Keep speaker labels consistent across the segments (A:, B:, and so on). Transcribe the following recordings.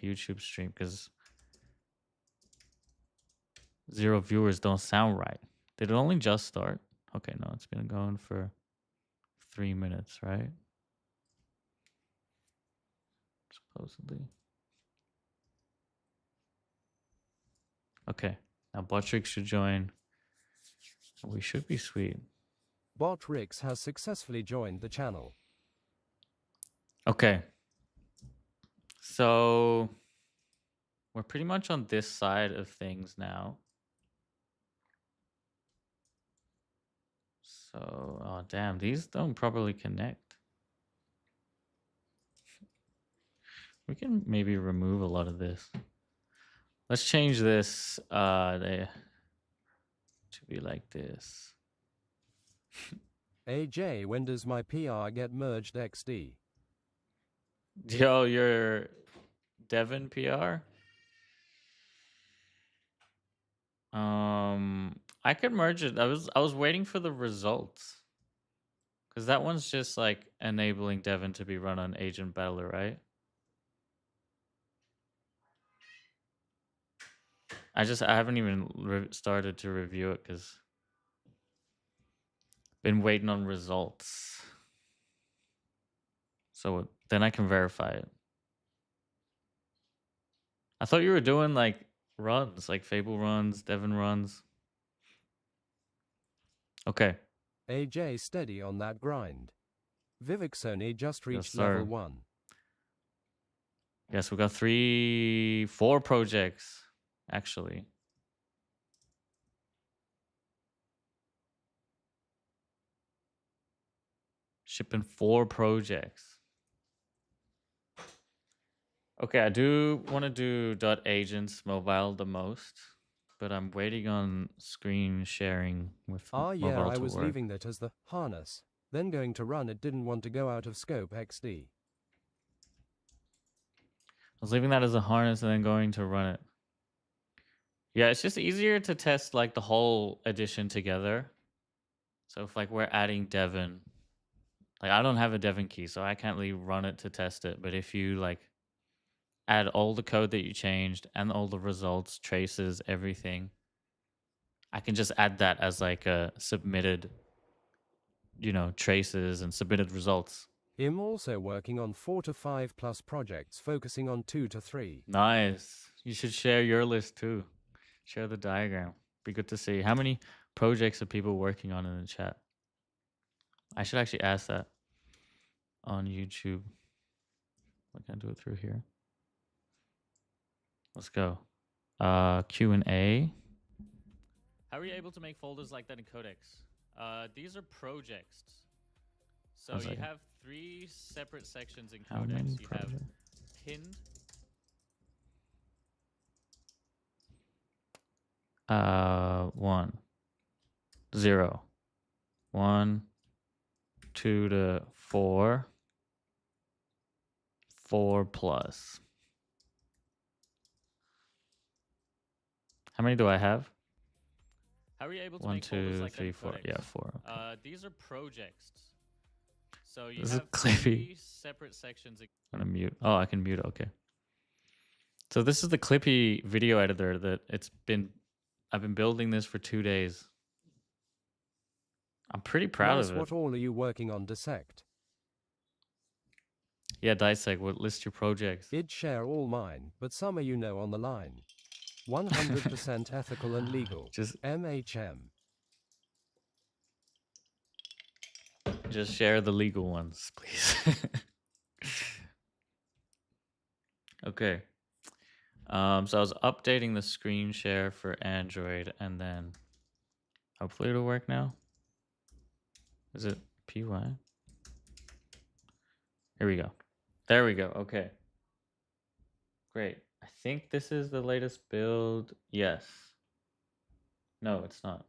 A: YouTube stream because 0 viewers don't sound right. Did it only just start? Okay, no, it's been going for 3 minutes, right? Supposedly. Okay, now Botrix should join. We should be sweet.
B: Botrix has successfully joined the channel.
A: Okay. So we're pretty much on this side of things now. So, oh damn, these don't properly connect. We can maybe remove a lot of this. Let's change this to be like this.
B: AJ, when does my PR get merged XD?
A: Yo, your Devon PR? I could merge it. I was waiting for the results. Cause that one's just like enabling Devon to be run on Agent Battler, right? I haven't even started to review it because been waiting on results. So then I can verify it. I thought you were doing like runs, like Fable runs, Devon runs. Okay.
B: AJ, steady on that grind. Vivek Sony just reached
A: Yes,
B: level
A: sir.
B: 1.
A: Yes, we got 4 projects, actually. Shipping 4 projects. Okay, I do want to do .agents mobile the most, but I'm waiting on screen sharing with
B: Yeah,
A: mobile
B: I
A: to
B: was
A: work.
B: leaving that as the harness. Then going to run it didn't want to go out of scope XD.
A: I was leaving that as a harness and then going to run it. Yeah, it's just easier to test like the whole edition together. So if like we're adding Devon, like I don't have a Devon key, so I can't really run it to test it. But if you like add all the code that you changed and all the results, traces, everything, I can just add that as like a submitted, traces and submitted results.
B: Him also working on 4 to 5 plus projects, focusing on 2 to 3.
A: Nice. You should share your list too. Share the diagram. Be good to see. How many projects are people working on in the chat? I should actually ask that on YouTube. I can do it through here. Let's go. Q&A. How are you able to make folders like that in Codex? These are projects. So you have 3 separate sections in Codex. You have pinned. 1, 0, 1, 2 to 4, 4 plus. How many do I have? How are you able to make folders like 3, 4? Yeah, 4. Okay. These are projects. So you have 3 separate sections. I'm gonna mute. Oh, I can mute. Okay. So this is the Clippy video editor that I've been building this for 2 days. I'm pretty proud of it.
B: What all are you working on, Dissect?
A: Yeah, Dissect, list your projects.
B: I'd share all mine, but some are on the line. 100% ethical and legal.
A: Just
B: MHM.
A: Just share the legal ones, please. Okay. So I was updating the screen share for Android, and then hopefully it'll work now. Is it PY? Here we go. There we go. Okay. Great. I think this is the latest build. Yes. No, it's not.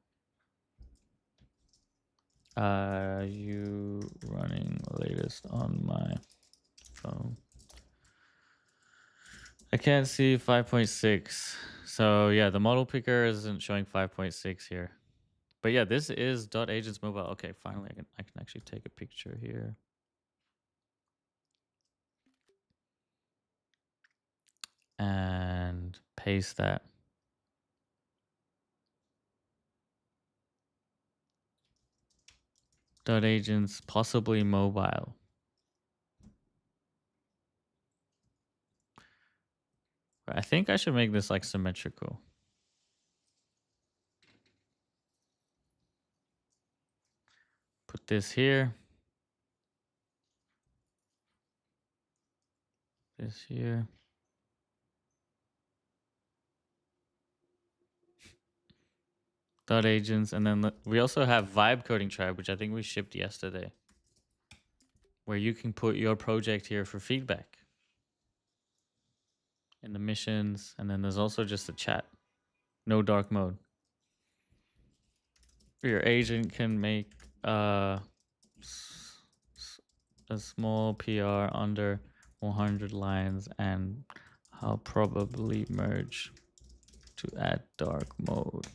A: You running latest on my phone? I can't see 5.6. So yeah, the model picker isn't showing 5.6 here. But yeah, this is .agents mobile. Okay, finally I can actually take a picture here. paste that. Dot agents, possibly mobile. I think I should make this like symmetrical. Put this here. This here. Dot agents, and then we also have Vibe Coding Tribe, which I think we shipped yesterday, where you can put your project here for feedback in the missions, and then there's also just a chat, no dark mode. Your agent can make a small PR under 100 lines, and I'll probably merge to add dark mode.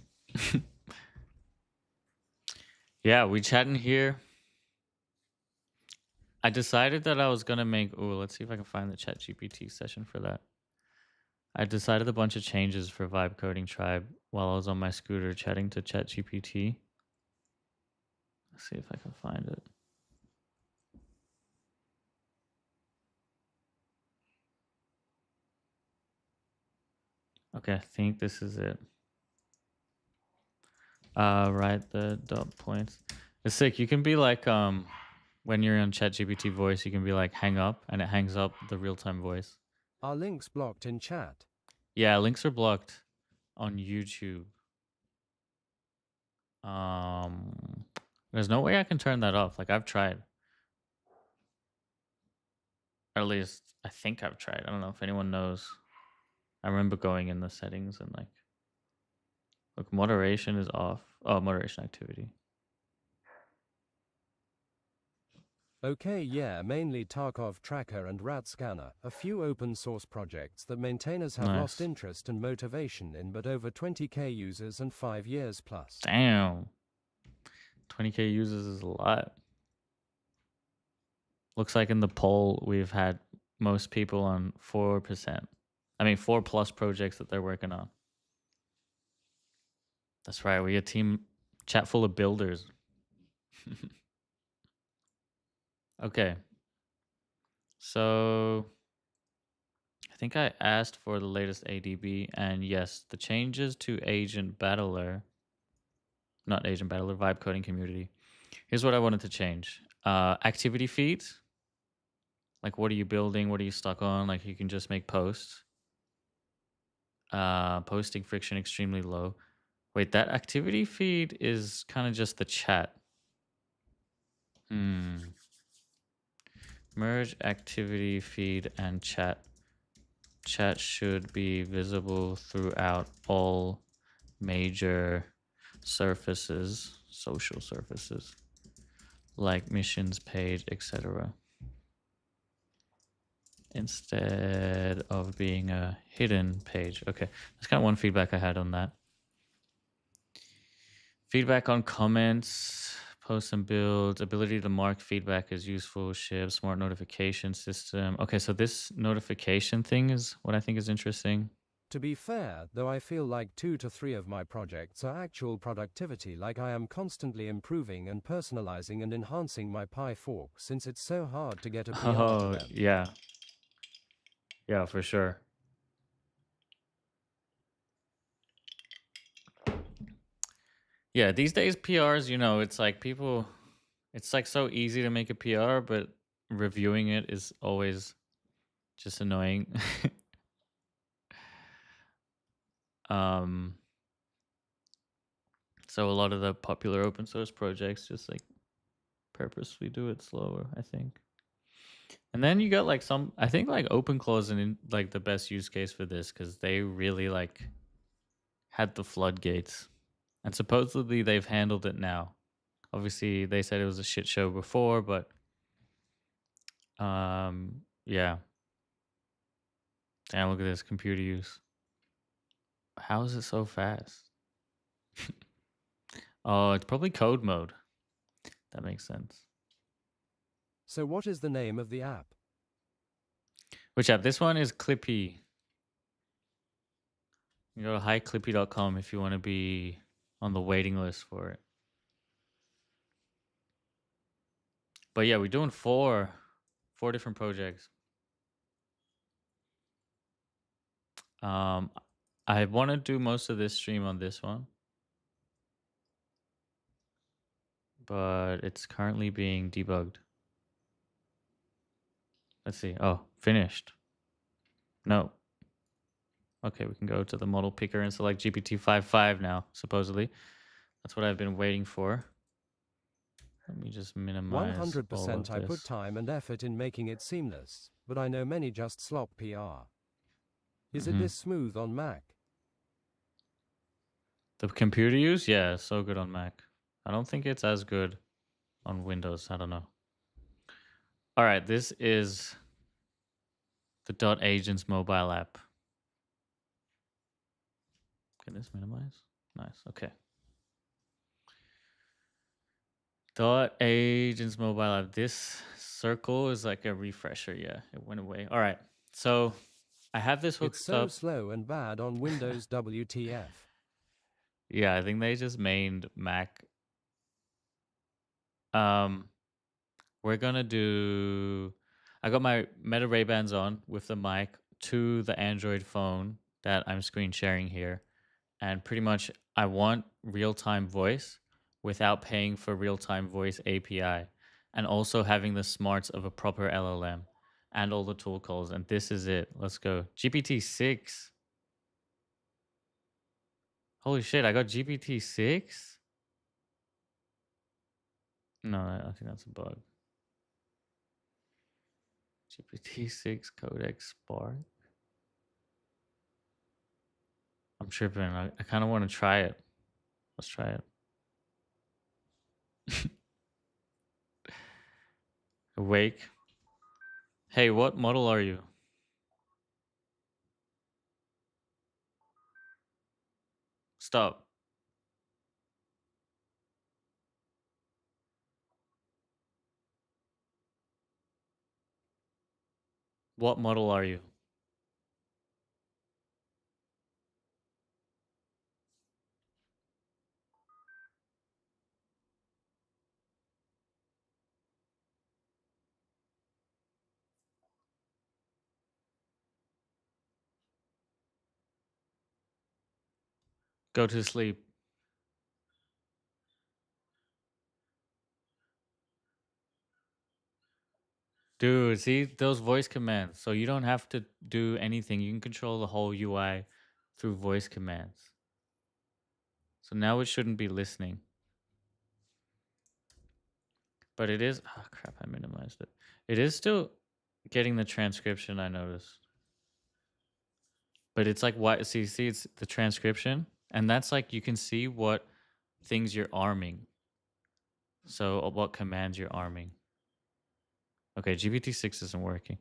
A: Yeah, we chatting here. I decided that I was gonna make. Oh, let's see if I can find the ChatGPT session for that. I decided a bunch of changes for Vibe Coding Tribe while I was on my scooter chatting to ChatGPT. Let's see if I can find it. Okay, I think this is it. Right, the dot points. It's sick. You can be like, when you're on ChatGPT voice, you can be like, hang up, and it hangs up the real-time voice.
B: Are links blocked in chat?
A: Yeah, links are blocked on YouTube. There's no way I can turn that off. Like, I've tried. Or at least, I think I've tried. I don't know if anyone knows. I remember going in the settings and like, look, moderation is off. Oh, moderation activity.
B: Okay, yeah, mainly Tarkov Tracker and Rat Scanner, a few open source projects that maintainers have lost
A: Nice.
B: interest and motivation in, but over 20k users and 5 years plus.
A: Damn. 20k users is a lot. Looks like in the poll we've had most people on 4%. I mean 4+ projects that they're working on. That's right, we a team chat full of builders. Okay. So I think I asked for the latest ADB, and yes, the changes to Agent Battler, not Agent Battler, Vibe Coding Community. Here's what I wanted to change. Activity feeds. Like, what are you building? What are you stuck on? Like, you can just make posts. Posting friction extremely low. Wait, that activity feed is kind of just the chat. Merge activity feed and chat. Chat should be visible throughout all major surfaces, social surfaces, like missions page, etc. Instead of being a hidden page. Okay, that's kind of one feedback I had on that. Feedback on comments, posts and builds, ability to mark feedback is useful, ship, smart notification system. Okay, so this notification thing is what I think is interesting.
B: To be fair, though, I feel like 2 to 3 of my projects are actual productivity, like I am constantly improving and personalizing and enhancing my Pi fork since it's so hard to get a PR to
A: Oh,
B: them.
A: yeah. Yeah, for sure. Yeah, these days PRs, you know, it's like people, it's like so easy to make a PR, but reviewing it is always just annoying. um, so a lot of the popular open source projects just like purposely do it slower, I think. And then you got like some, I think like OpenClaw is like the best use case for this because they really like had the floodgates, and supposedly they've handled it now. Obviously, they said it was a shit show before, but yeah. Damn, look at this computer use. How is it so fast? Oh, it's probably code mode. That makes sense.
B: So, what is the name of the app?
A: Which app? This one is Clippy. You go to highclippy.com if you want to be on the waiting list for it. But yeah, we're doing four different projects. I want to do most of this stream on this one, but it's currently being debugged. Let's see. Oh, finished. No. Okay, we can go to the model picker and select GPT-5.5 now, supposedly. That's what I've been waiting for. Let me just minimize all of
B: 100% I put
A: this.
B: time and effort in making it seamless, but I know many just slop PR. Is it
A: Mhm.
B: this smooth on Mac?
A: The computer use? Yeah, so good on Mac. I don't think it's as good on Windows. I don't know. All right, this is the Dot Agents mobile app. Can this minimize? Nice. Okay. Dot Agents mobile app. This circle is like a refresher. Yeah, it went away. All right. So I have this
B: It's
A: hooked
B: so
A: up.
B: slow and bad on Windows WTF.
A: Yeah, I think they just mained Mac. Um, we're gonna do. I got my Meta Ray Bans on with the mic to the Android phone that I'm screen sharing here, and pretty much I want real time voice without paying for real time voice API, and also having the smarts of a proper LLM and all the tool calls. And this is it. Let's go. GPT-6. Holy shit! I got GPT-6. No, I think that's a bug. GPT-6 Codex Spark. I'm tripping. I kind of want to try it. Let's try it. Awake. Hey, what model are you? Stop. What model are you? Go to sleep. Dude, see those voice commands. So you don't have to do anything. You can control the whole UI through voice commands. So now it shouldn't be listening. But it is. Oh, crap. I minimized it. It is still getting the transcription, I noticed. But it's like, what? See, it's the transcription. And that's like, you can see what things you're arming. So what commands you're arming. Okay, GPT-6 isn't working.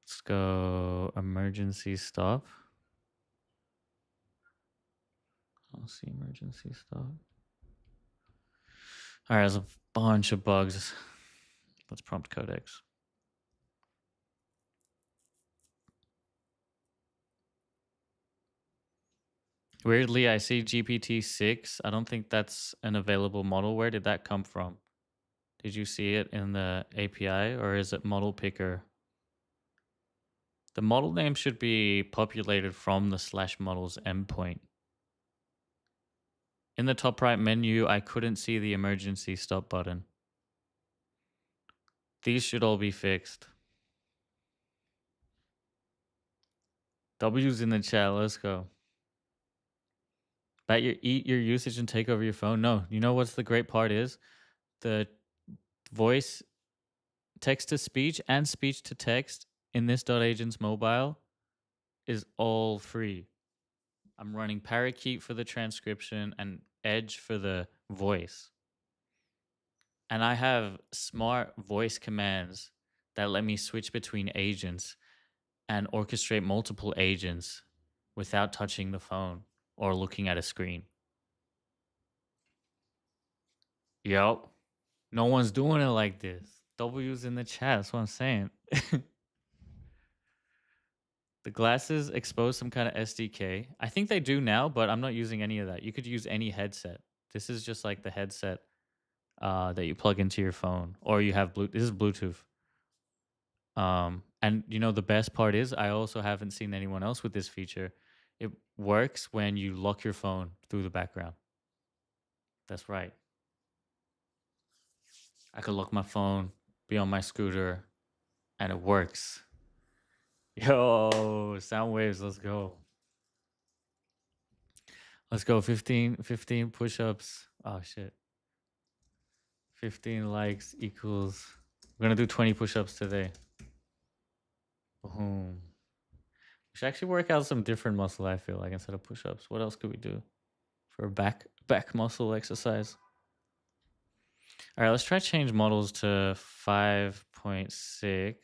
A: Let's go emergency stop. I'll see emergency stop. All right, there's a bunch of bugs. Let's prompt Codex. Weirdly, I see GPT-6. I don't think that's an available model. Where did that come from? Did you see it in the API or is it model picker? The model name should be populated from the slash models endpoint. In the top right menu, I couldn't see the emergency stop button. These should all be fixed. W's in the chat. Let's go. That you eat your usage and take over your phone. No, you know what's the great part is? The voice, text to speech, and speech to text in this .agents mobile is all free. I'm running Parakeet for the transcription and Edge for the voice. And I have smart voice commands that let me switch between agents and orchestrate multiple agents without touching the phone or looking at a screen. Yup. No one's doing it like this. W's in the chat. That's what I'm saying. The glasses expose some kind of SDK. I think they do now, but I'm not using any of that. You could use any headset. This is just like the headset that you plug into your phone, or you have Bluetooth. This is Bluetooth. And you know the best part is I also haven't seen anyone else with this feature. It works when you lock your phone through the background. That's right. I could lock my phone, be on my scooter, and it works. Yo, sound waves, let's go. Let's go. 15 push-ups. Oh shit. 15 likes equals. We're gonna do 20 push-ups today. Boom. We should actually work out some different muscle, I feel like, instead of push-ups. What else could we do for a back muscle exercise? All right, let's try change models to 5.6.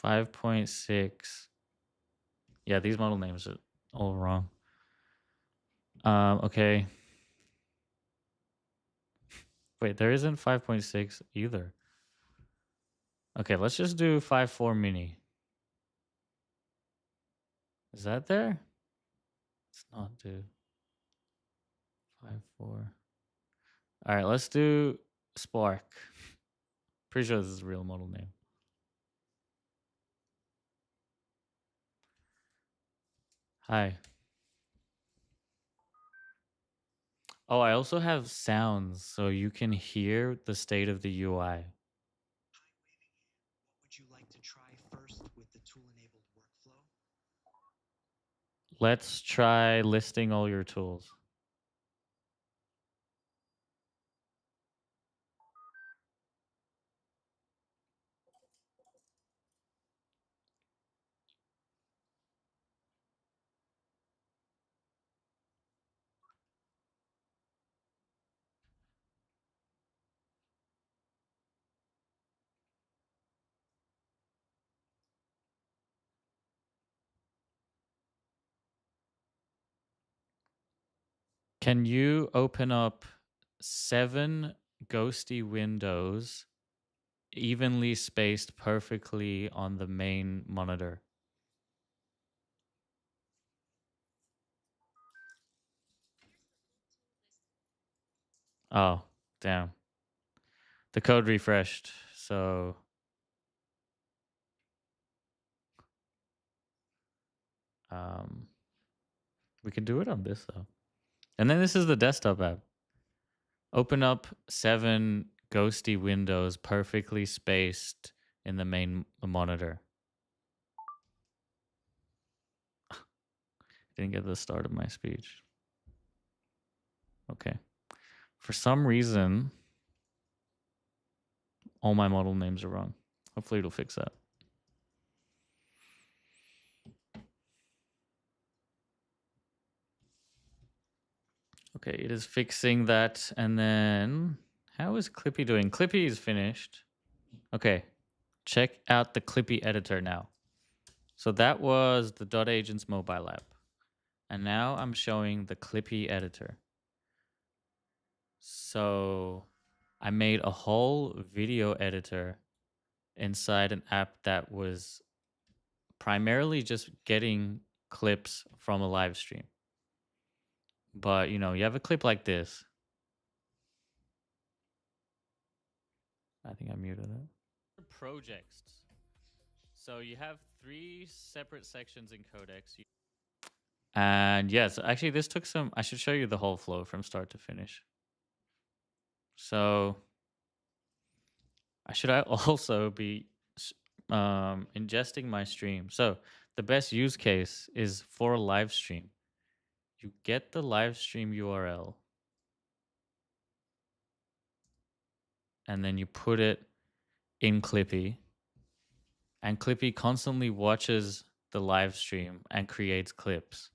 A: 5.6. Yeah, these model names are all wrong. Okay. Wait, there isn't 5.6 either. Okay, let's just do 5.4 mini. Is that there? It's not, dude. 5.4. All right, let's do Spark. Pretty sure this is a real model name. Hi. Oh, I also have sounds so you can hear the state of the UI.
C: What would you like to try first with the tool-enabled workflow?
A: Let's try listing all your tools. Can you open up 7 ghosty windows evenly spaced perfectly on the main monitor? Oh, damn. The code refreshed, so we can do it on this though. And then this is the desktop app. Open up 7 ghosty windows perfectly spaced in the main monitor. Didn't get the start of my speech. Okay. For some reason, all my model names are wrong. Hopefully it'll fix that. Okay, it is fixing that. And then how is Clippy doing? Clippy is finished. Okay, check out the Clippy editor now. So that was the .agents mobile app. And now I'm showing the Clippy editor. So I made a whole video editor inside an app that was primarily just getting clips from a live stream. But, you know, you have a clip like this. I think I muted it. Projects. So you have 3 separate sections in Codex. And yes, actually this took some, I should show you the whole flow from start to finish. So I should also be ingesting my stream. So the best use case is for a live stream. You get the live stream URL and then you put it in Clippy, and Clippy constantly watches the live stream and creates clips.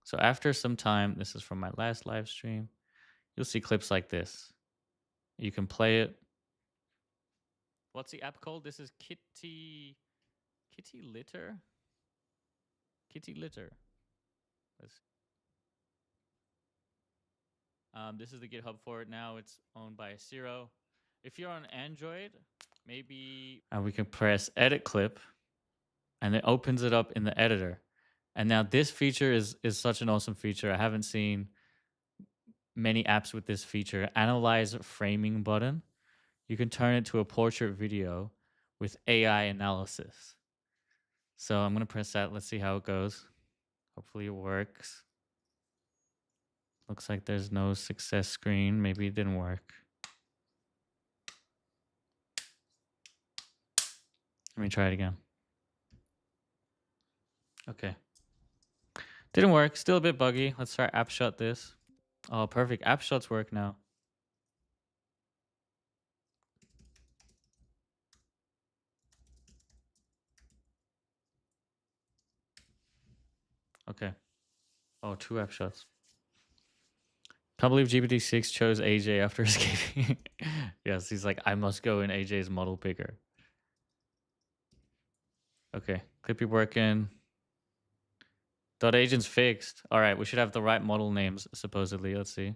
A: So after some time, this is from my last live stream, you'll see clips like this. You can play it. What's the app called? This is Kitty Litter. Kitty Litter. This is the GitHub for it now. It's owned by Zero. If you're on Android, maybe and we can press edit clip and it opens it up in the editor. And now this feature is such an awesome feature. I haven't seen many apps with this feature. Analyze framing button. You can turn it to a portrait video with AI analysis. So I'm going to press that. Let's see how it goes. Hopefully it works. Looks like there's no success screen. Maybe it didn't work. Let me try it again. Okay. Didn't work. Still a bit buggy. Let's try app shut this. Oh, perfect. App shuts work now. Okay. Oh, 2 app shuts. Can't believe GPT-6 chose AJ after escaping. Yes, he's like, I must go in AJ's model picker. Okay, Clippy working. Dot agent's fixed. All right, we should have the right model names, supposedly. Let's see.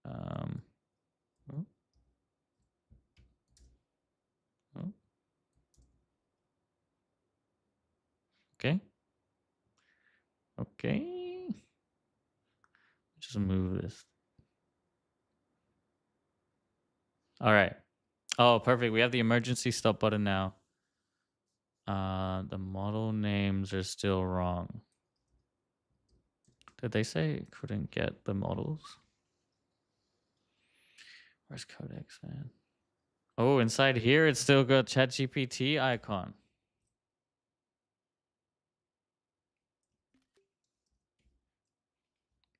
A: Oh. Oh. Okay. Okay. Just move this. All right. Oh, perfect. We have the emergency stop button now. The model names are still wrong. Did they say couldn't get the models? Where's Codex, man? Oh, inside here, it's still got ChatGPT icon.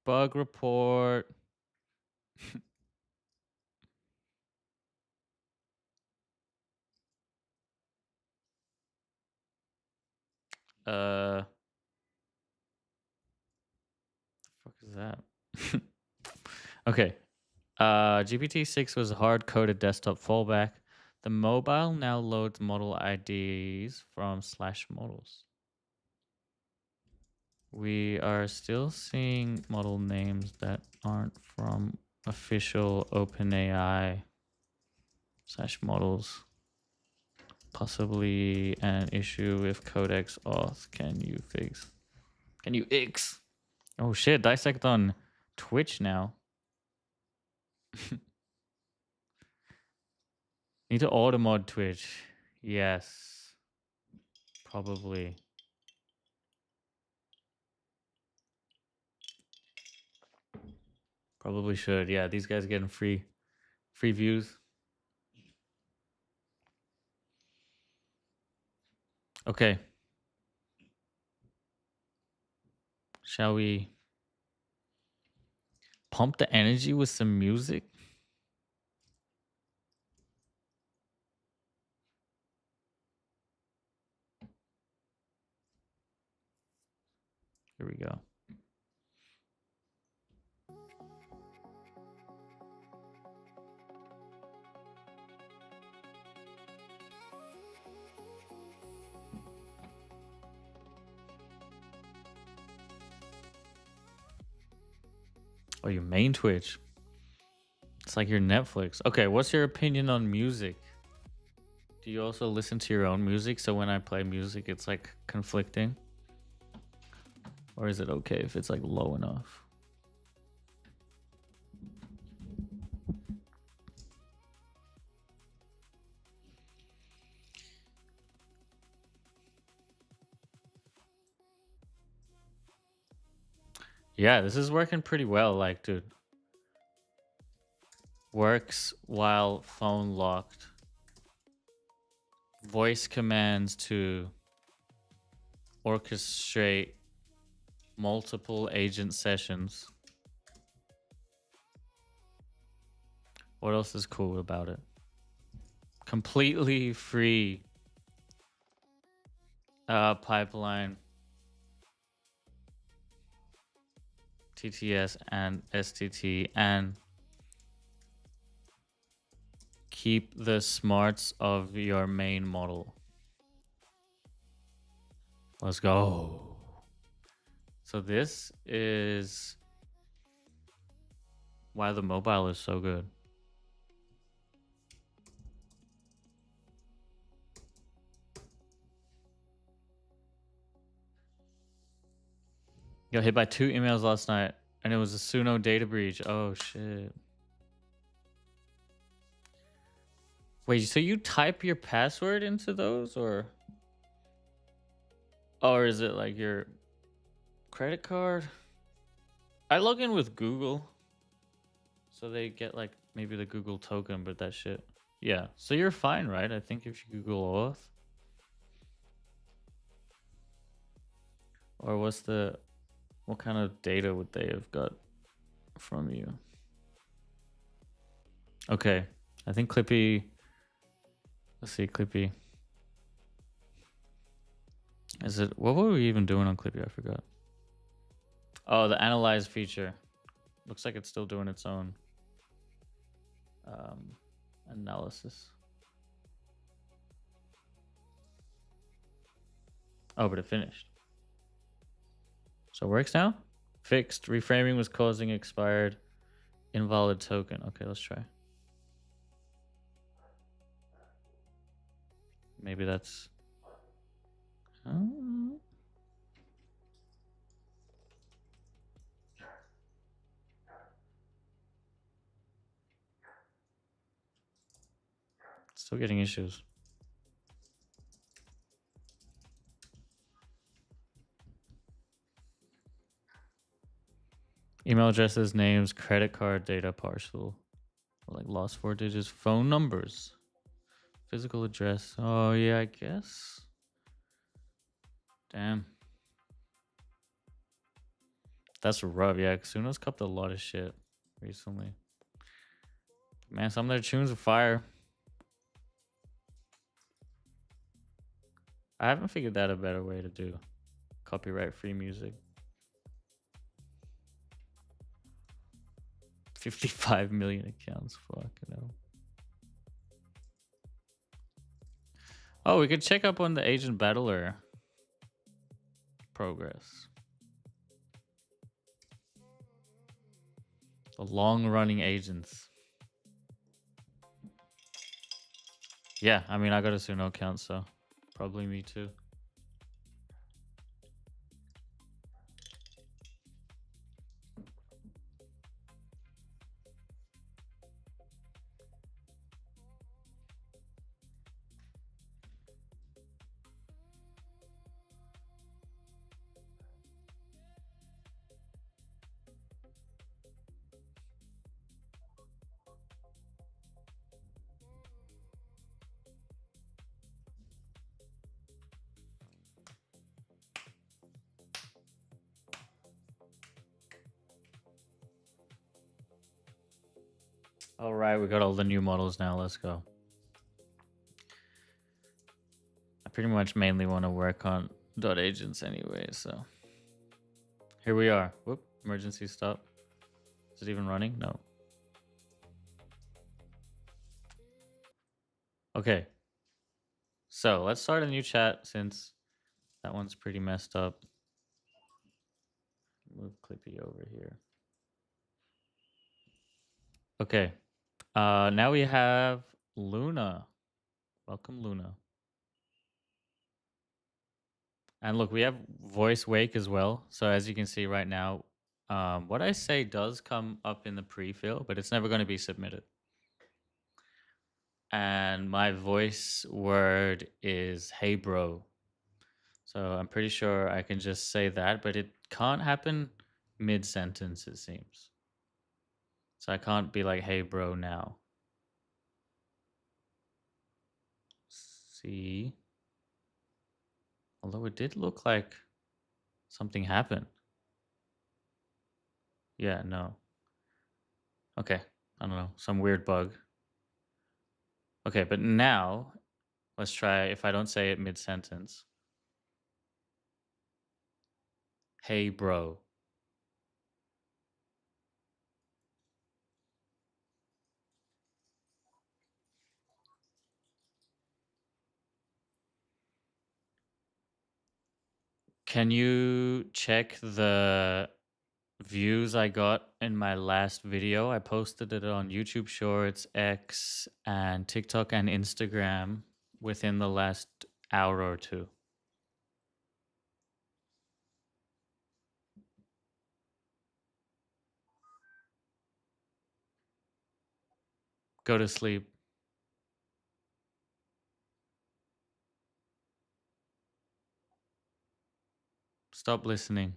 A: Bug report. The fuck is that? Okay. GPT-6 was a hard-coded desktop fallback. The mobile now loads model IDs from /models. We are still seeing model names that aren't from official OpenAI /models. Possibly an issue with Codex auth. Can you fix? Can you X? Oh shit, Dissect on Twitch now. Need to auto mod Twitch. Yes. Probably. Probably should. Yeah, these guys are getting free views. Okay. Shall we pump the energy with some music? Here we go. Oh, your main Twitch. It's like your Netflix. Okay, what's your opinion on music? Do you also listen to your own music? So when I play music, it's like conflicting? Or is it okay if it's like low enough? Yeah, this is working pretty well. Like, dude. Works while phone locked. Voice commands to orchestrate multiple agent sessions. What else is cool about it? Completely free pipeline, TTS and STT, and keep the smarts of your main model. Let's go. So this is why the mobile is so good. Got hit by 2 emails last night, and it was a Suno data breach. Oh shit. Wait, so you type your password into those, or is it like your credit card? I log in with Google, so they get like maybe the Google token, but that shit. Yeah, so you're fine, right? I think if you Google auth, or what kind of data would they have got from you? Okay, I think Clippy. Let's see, Clippy. Is it, what were we even doing on Clippy? I forgot. Oh, the analyze feature. Looks like it's still doing its own analysis. Oh, but it finished. So it works now? Fixed. Reframing was causing expired invalid token. Okay, let's try. Maybe that's... Still getting issues. Email addresses, names, credit card data partial. Like lost 4 digits. Phone numbers. Physical address. Oh, yeah, I guess. Damn. That's rough. Yeah, Suno's copped a lot of shit recently. Man, some of their tunes are fire. I haven't figured out a better way to do copyright-free music. 55 million accounts. Fucking hell. Oh, we could check up on the Agent Battler progress. The long-running agents. Yeah, I mean, I got a Suno account, so probably me too. All right, we got all the new models now. Let's go. I pretty much mainly want to work on .agents anyway, so here we are. Whoop, emergency stop. Is it even running? No. Okay. So let's start a new chat since that one's pretty messed up. Move Clippy over here. Okay. Now we have Luna. Welcome, Luna. And look, we have voice wake as well. So as you can see right now, what I say does come up in the pre-fill, but it's never going to be submitted. And my voice word is hey bro. So I'm pretty sure I can just say that, but it can't happen mid-sentence, it seems. So I can't be like hey bro now. See? Although it did look like something happened. Yeah, no. Okay, I don't know, some weird bug. Okay, but now let's try if I don't say it mid-sentence. Hey bro. Can you check the views I got in my last video? I posted it on YouTube Shorts, X, and TikTok and Instagram within the last hour or two. Go to sleep. Stop listening.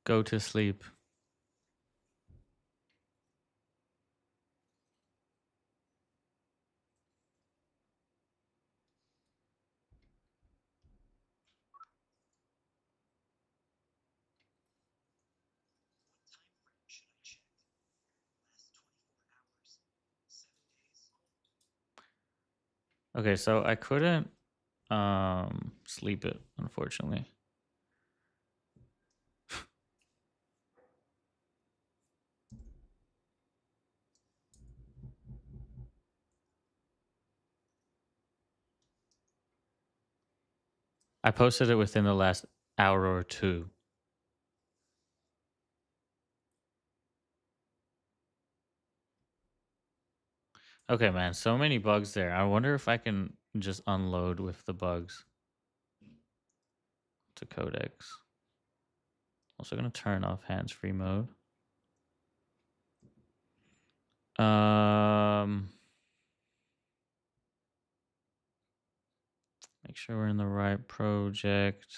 A: Go to sleep.
C: What time frame should I check? Last 24 hours? 7 days?
A: Okay, so I couldn't sleep it, unfortunately. I posted it within the last hour or two. Okay, man, so many bugs there. I wonder if I can just unload with the bugs to Codex. Also gonna turn off hands-free mode. Make sure we're in the right project.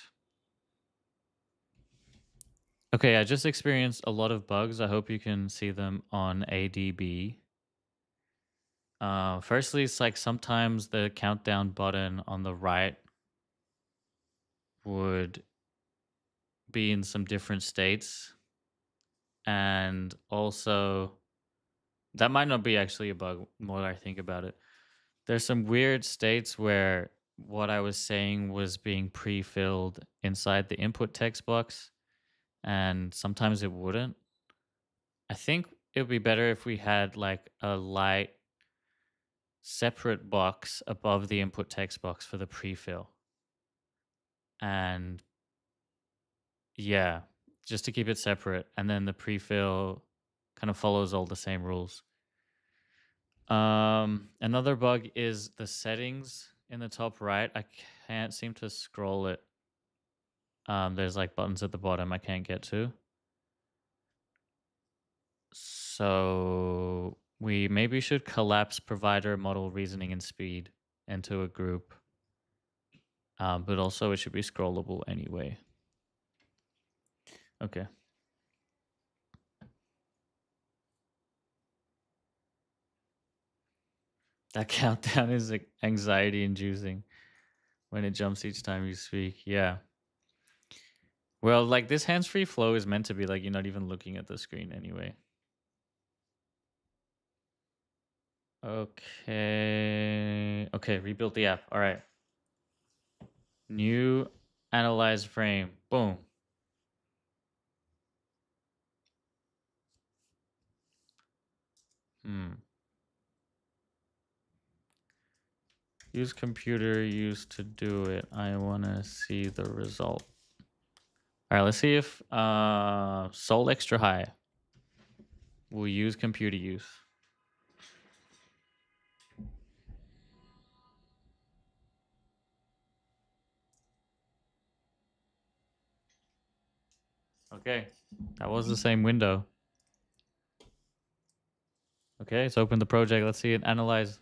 A: Okay, I just experienced a lot of bugs. I hope you can see them on ADB. Firstly, it's like sometimes the countdown button on the right would be in some different states. And also, that might not be actually a bug, more I think about it. There's some weird states where what I was saying was being pre-filled inside the input text box, and sometimes it wouldn't. I think it would be better if we had like a light separate box above the input text box for the pre-fill. And yeah, just to keep it separate. And then the pre-fill kind of follows all the same rules. Another bug is the settings in the top right. I can't seem to scroll it. There's like buttons at the bottom I can't get to. So we maybe should collapse provider, model, reasoning, and speed into a group. But also it should be scrollable anyway. Okay. That countdown is like anxiety inducing when it jumps each time you speak. Yeah. Well, like this hands-free flow is meant to be like you're not even looking at the screen anyway. Okay. Okay, rebuild the app. All right. New analyze frame. Boom. Use computer used to do it. I want to see the result. All right, let's see if Sol Extra High will use computer use. Okay, that was the same window. Okay, let's open the project. Let's see it analyze.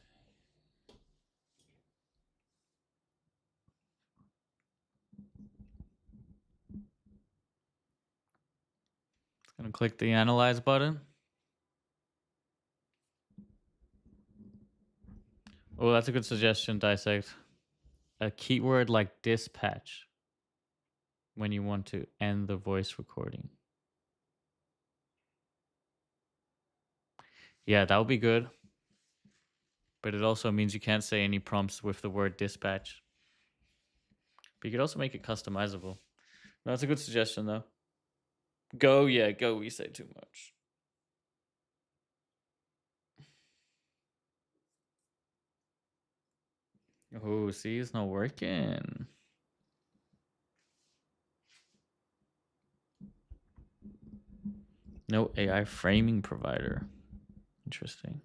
A: It's gonna click the analyze button. Oh, that's a good suggestion, Dissect. A keyword like dispatch when you want to end the voice recording. Yeah, that would be good. But it also means you can't say any prompts with the word dispatch. But you could also make it customizable. No, that's a good suggestion, though. Go, yeah, go. We say too much. Oh, see, it's not working. No AI framing provider. Interesting.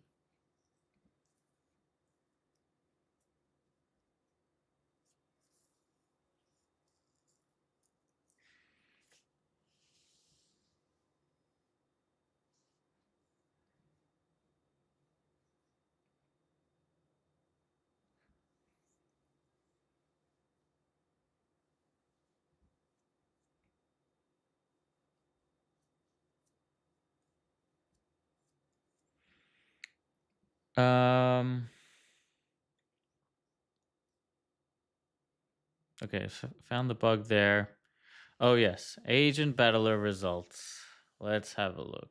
A: Okay, so found the bug there. Oh yes, agent battler results. Let's have a look.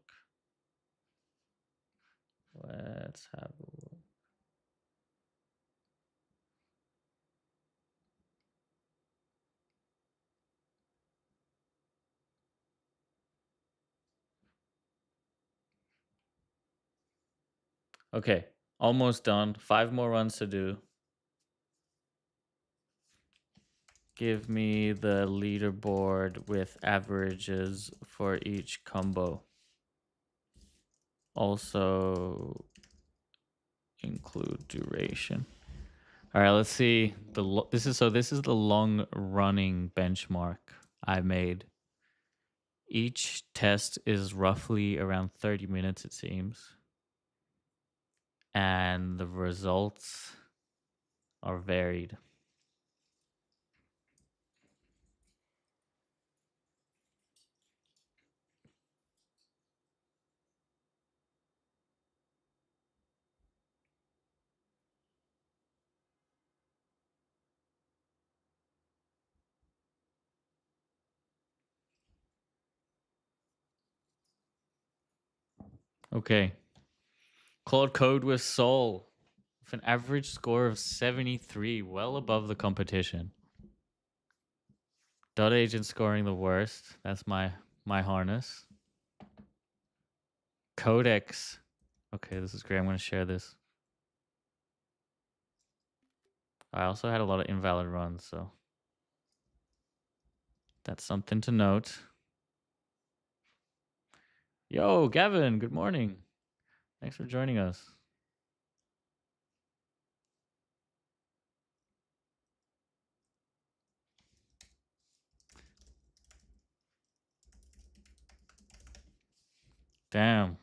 A: Let's have a look. Okay, almost done. 5 more runs to do. Give me the leaderboard with averages for each combo. Also include duration. All right, let's see. This is the long running benchmark I made. Each test is roughly around 30 minutes, it seems. And the results are varied. Okay. Claude Code with Soul with an average score of 73, well above the competition. Dot agent scoring the worst. That's my harness. Codex. Okay, this is great. I'm going to share this. I also had a lot of invalid runs, so that's something to note. Yo, Gavin, good morning. Thanks for joining us. Damn.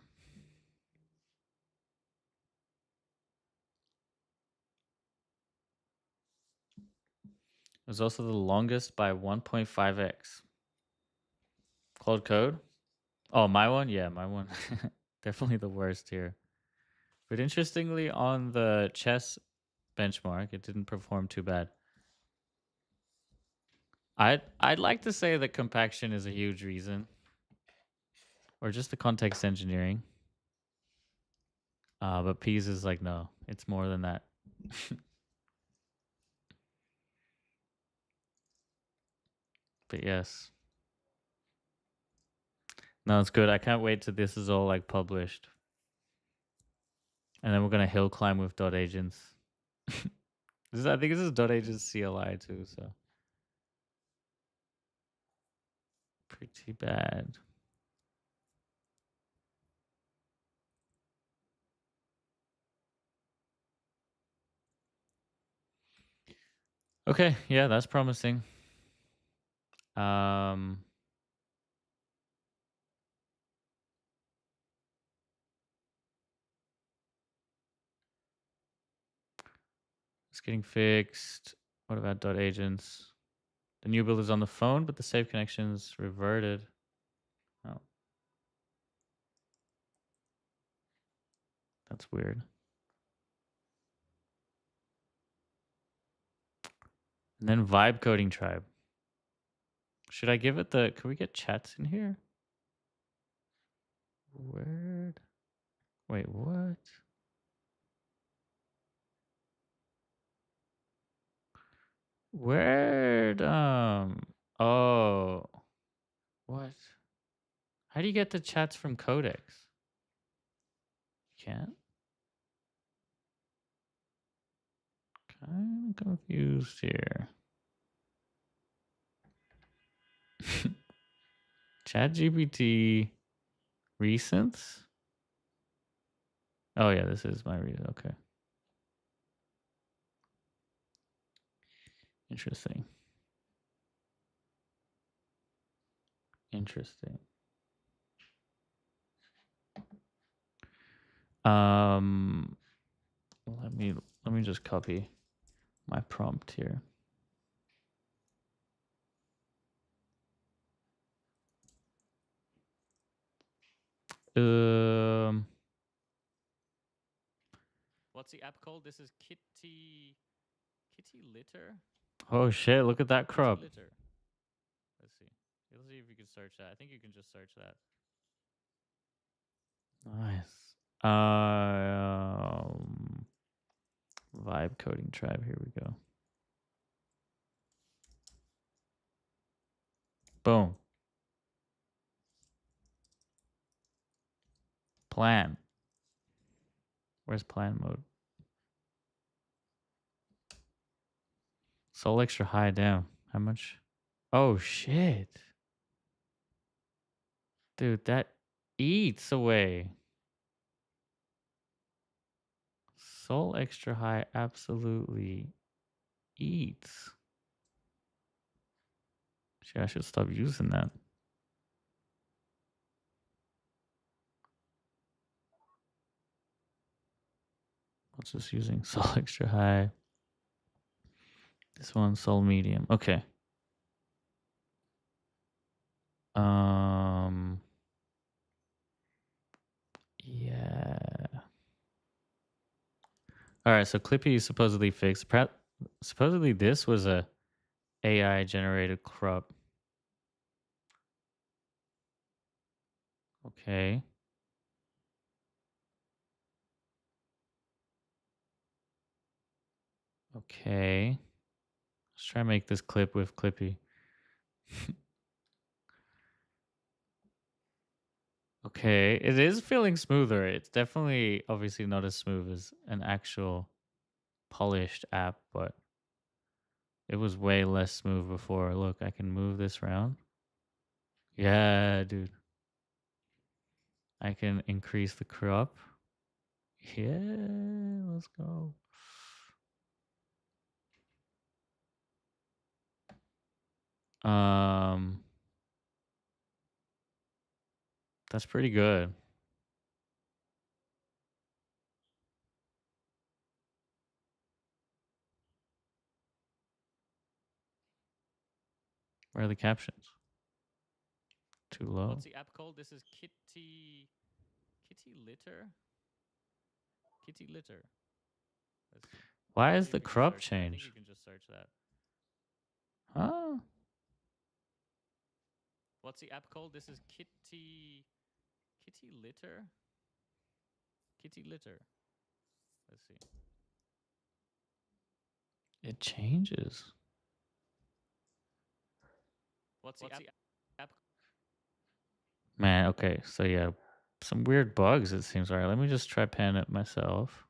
A: It was also the longest by 1.5x. Cloud Code? Oh, my one? Yeah, my one. Definitely the worst here. But interestingly, on the chess benchmark, it didn't perform too bad. I'd like to say that compaction is a huge reason. Or just the context engineering. But Peas is like, no, it's more than that. But yes. No, it's good. I can't wait till this is all like published. And then we're gonna hill climb with dot agents. I think this is dot agents CLI too, so pretty bad. Okay, yeah, that's promising. It's getting fixed. What about dot agents? The new build is on the phone, but the save connections reverted. Oh. That's weird. And then vibe coding tribe. Should I give it the... Can we get chats in here? Word. Wait, what? Word. Oh. What? How do you get the chats from Codex? You can't? Kind of confused here. ChatGPT recents? Oh yeah, this is my reason. Okay. Interesting. Interesting. Let me just copy my prompt here. What's the app called? This is Kitty Litter. Oh shit! Look at that crop. Litter. Let's see. Let's see if you can search that. I think you can just search that. Nice. Vibe coding tribe. Here we go. Boom. Plan. Where's plan mode? Soul extra high down. How much? Oh shit. Dude, that eats away. Soul extra high absolutely eats. Shit, I should stop using that. What's this using? Soul extra high. This one, soul medium. Okay. Yeah. All right, so Clippy is supposedly fixed. Supposedly this was a AI generated crop. Okay. Okay. Let's try and make this clip with Clippy. Okay, it is feeling smoother. It's definitely obviously not as smooth as an actual polished app, but it was way less smooth before. Look, I can move this around. Yeah, dude. I can increase the crop. Yeah, let's go. That's pretty good. Where are the captions? Too low. What's the app called? This is Kitty Litter. Kitty Litter. Why is the crop changed? I think you can just search that. Huh? What's the app called? This is Kitty Litter. Kitty Litter. Let's see. It changes. What's the app? Man, okay. So yeah, some weird bugs it seems. All right, let me just try pan it myself.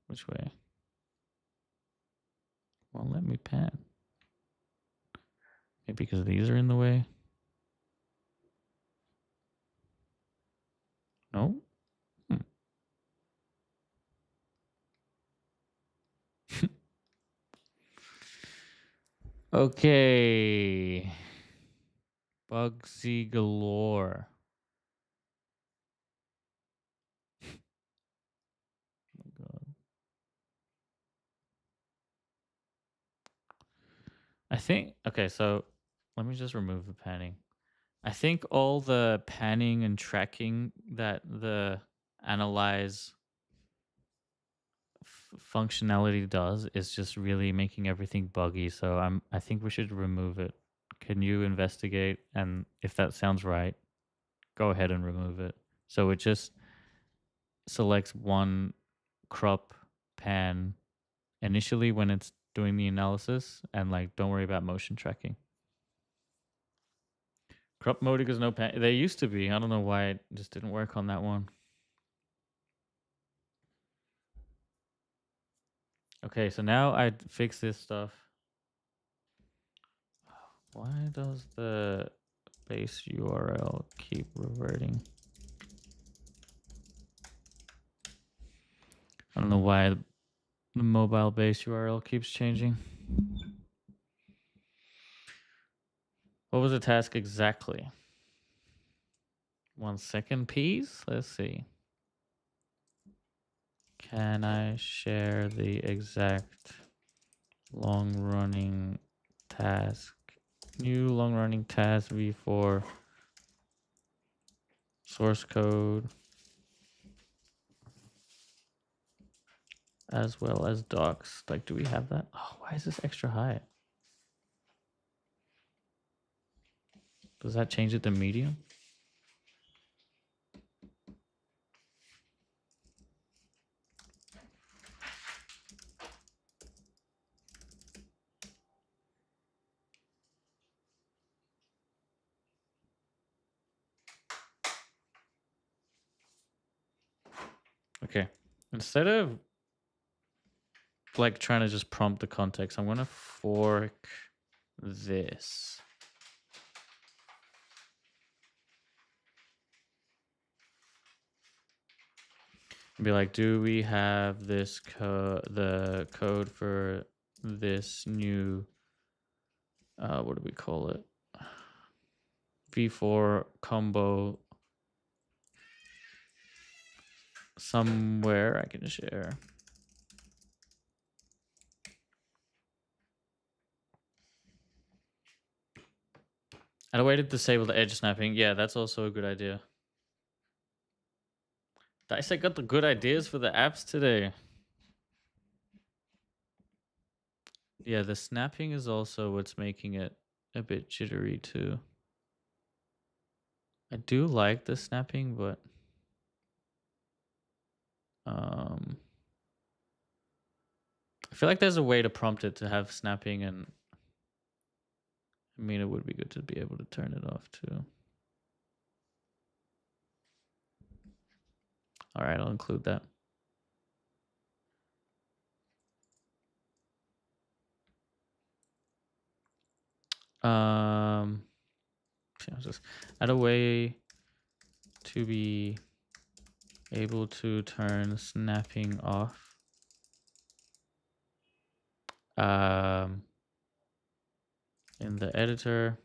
A: Which way? Won't let me pan. Maybe because these are in the way. No. Okay. Bugsy galore. Oh my god. I think okay, so let me just remove the panning. I think all the panning and tracking that the analyze functionality does is just really making everything buggy. So I think we should remove it. Can you investigate? And if that sounds right, go ahead and remove it. So it just selects one crop pan initially when it's doing the analysis, and like don't worry about motion tracking. Crop mode equals no pan. They used to be. I don't know why it just didn't work on that one. Okay, so now I fix this stuff. Why does the base URL keep reverting? I don't know why the mobile base URL keeps changing. What was the task exactly? 1 second, please. Let's see. Can I share the exact long-running task? New long-running task v4 source code, as well as docs. Like, do we have that? Oh, why is this extra high? Does that change it to medium? Okay. Instead of like trying to just prompt the context, I'm going to fork this. Be like, do we have this the code for this new what do we call it? V4 combo somewhere I can share. Add a way to disable the edge snapping. Yeah, that's also a good idea. Dice, I got the good ideas for the apps today. Yeah, the snapping is also what's making it a bit jittery too. I do like the snapping, but I feel like there's a way to prompt it to have snapping, and I mean, it would be good to be able to turn it off too. All right, I'll include that. Just add a way to be able to turn snapping off. In the editor.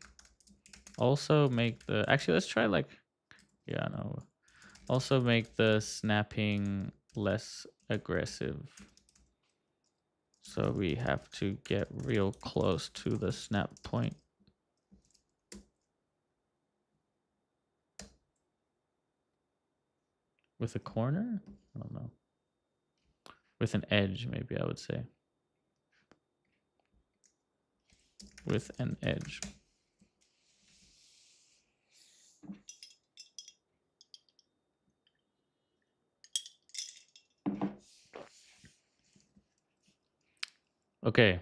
A: Also make the, actually let's try like, yeah, no. Also make the snapping less aggressive. So we have to get real close to the snap point. With a corner? I don't know. With an edge, maybe I would say. With an edge. Okay.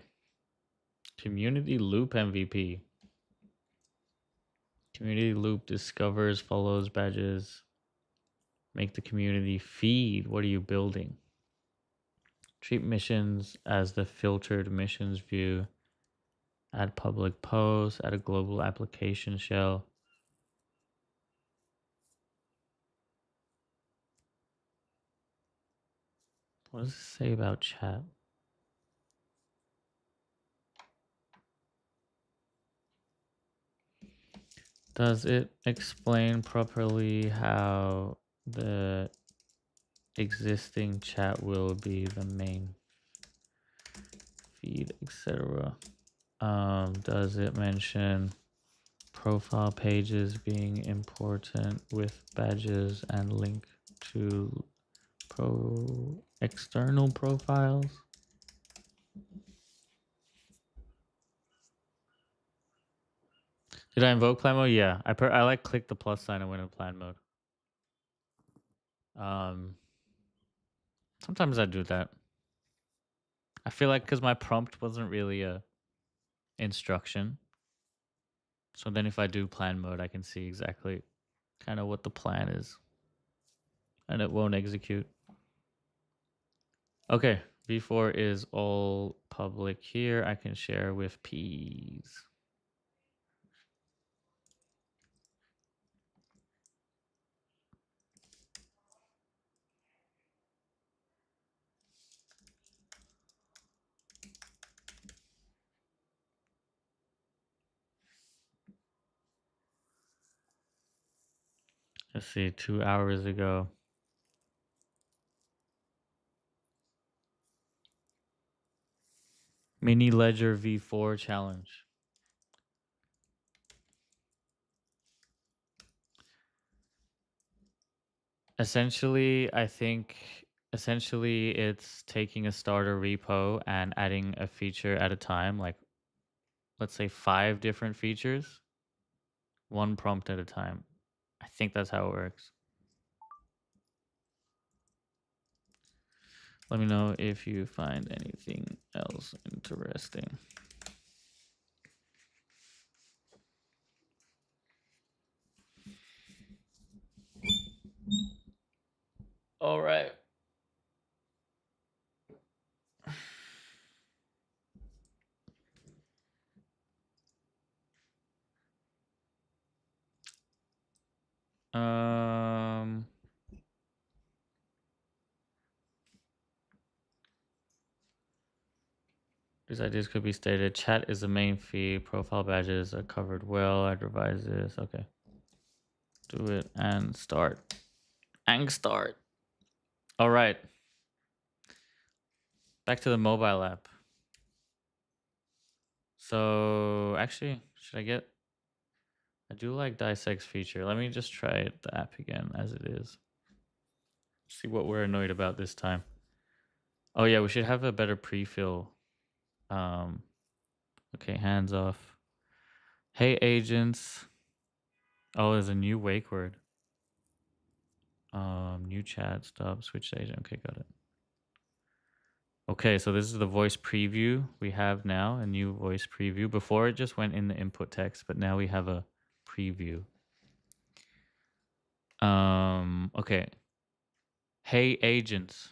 A: Community loop MVP. Community loop discovers, follows badges. Make the community feed. What are you building? Treat missions as the filtered missions view. Add public posts. Add a global application shell. What does it say about chat? Does it explain properly how the existing chat will be the main feed, etc.? Does it mention profile pages being important with badges and link to external profiles? Did I invoke plan mode? Yeah, I like click the plus sign and went in plan mode. Sometimes I do that. I feel like because my prompt wasn't really a instruction. So then if I do plan mode, I can see exactly kind of what the plan is. And it won't execute. Okay, v4 is all public here. I can share with P's. Let's see, 2 hours ago. Mini Ledger v4 challenge. Essentially, I think it's taking a starter repo and adding a feature at a time, like let's say 5 different features, one prompt at a time. I think that's how it works. Let me know if you find anything else interesting. All right. These ideas could be stated. Chat is the main feed. Profile badges are covered well. I'd revise this. Okay. Do it and start. And start. All right. Back to the mobile app. So actually, should I get... I do like dissect's feature. Let me just try the app again as it is. See what we're annoyed about this time. Oh yeah, we should have a better pre-fill. Okay, hands off. Hey agents. Oh, there's a new wake word. New chat, stop, switch agent. Okay, got it. Okay, so this is the voice preview we have now, a new voice preview. Before it just went in the input text, but now we have a preview. Okay. Hey agents.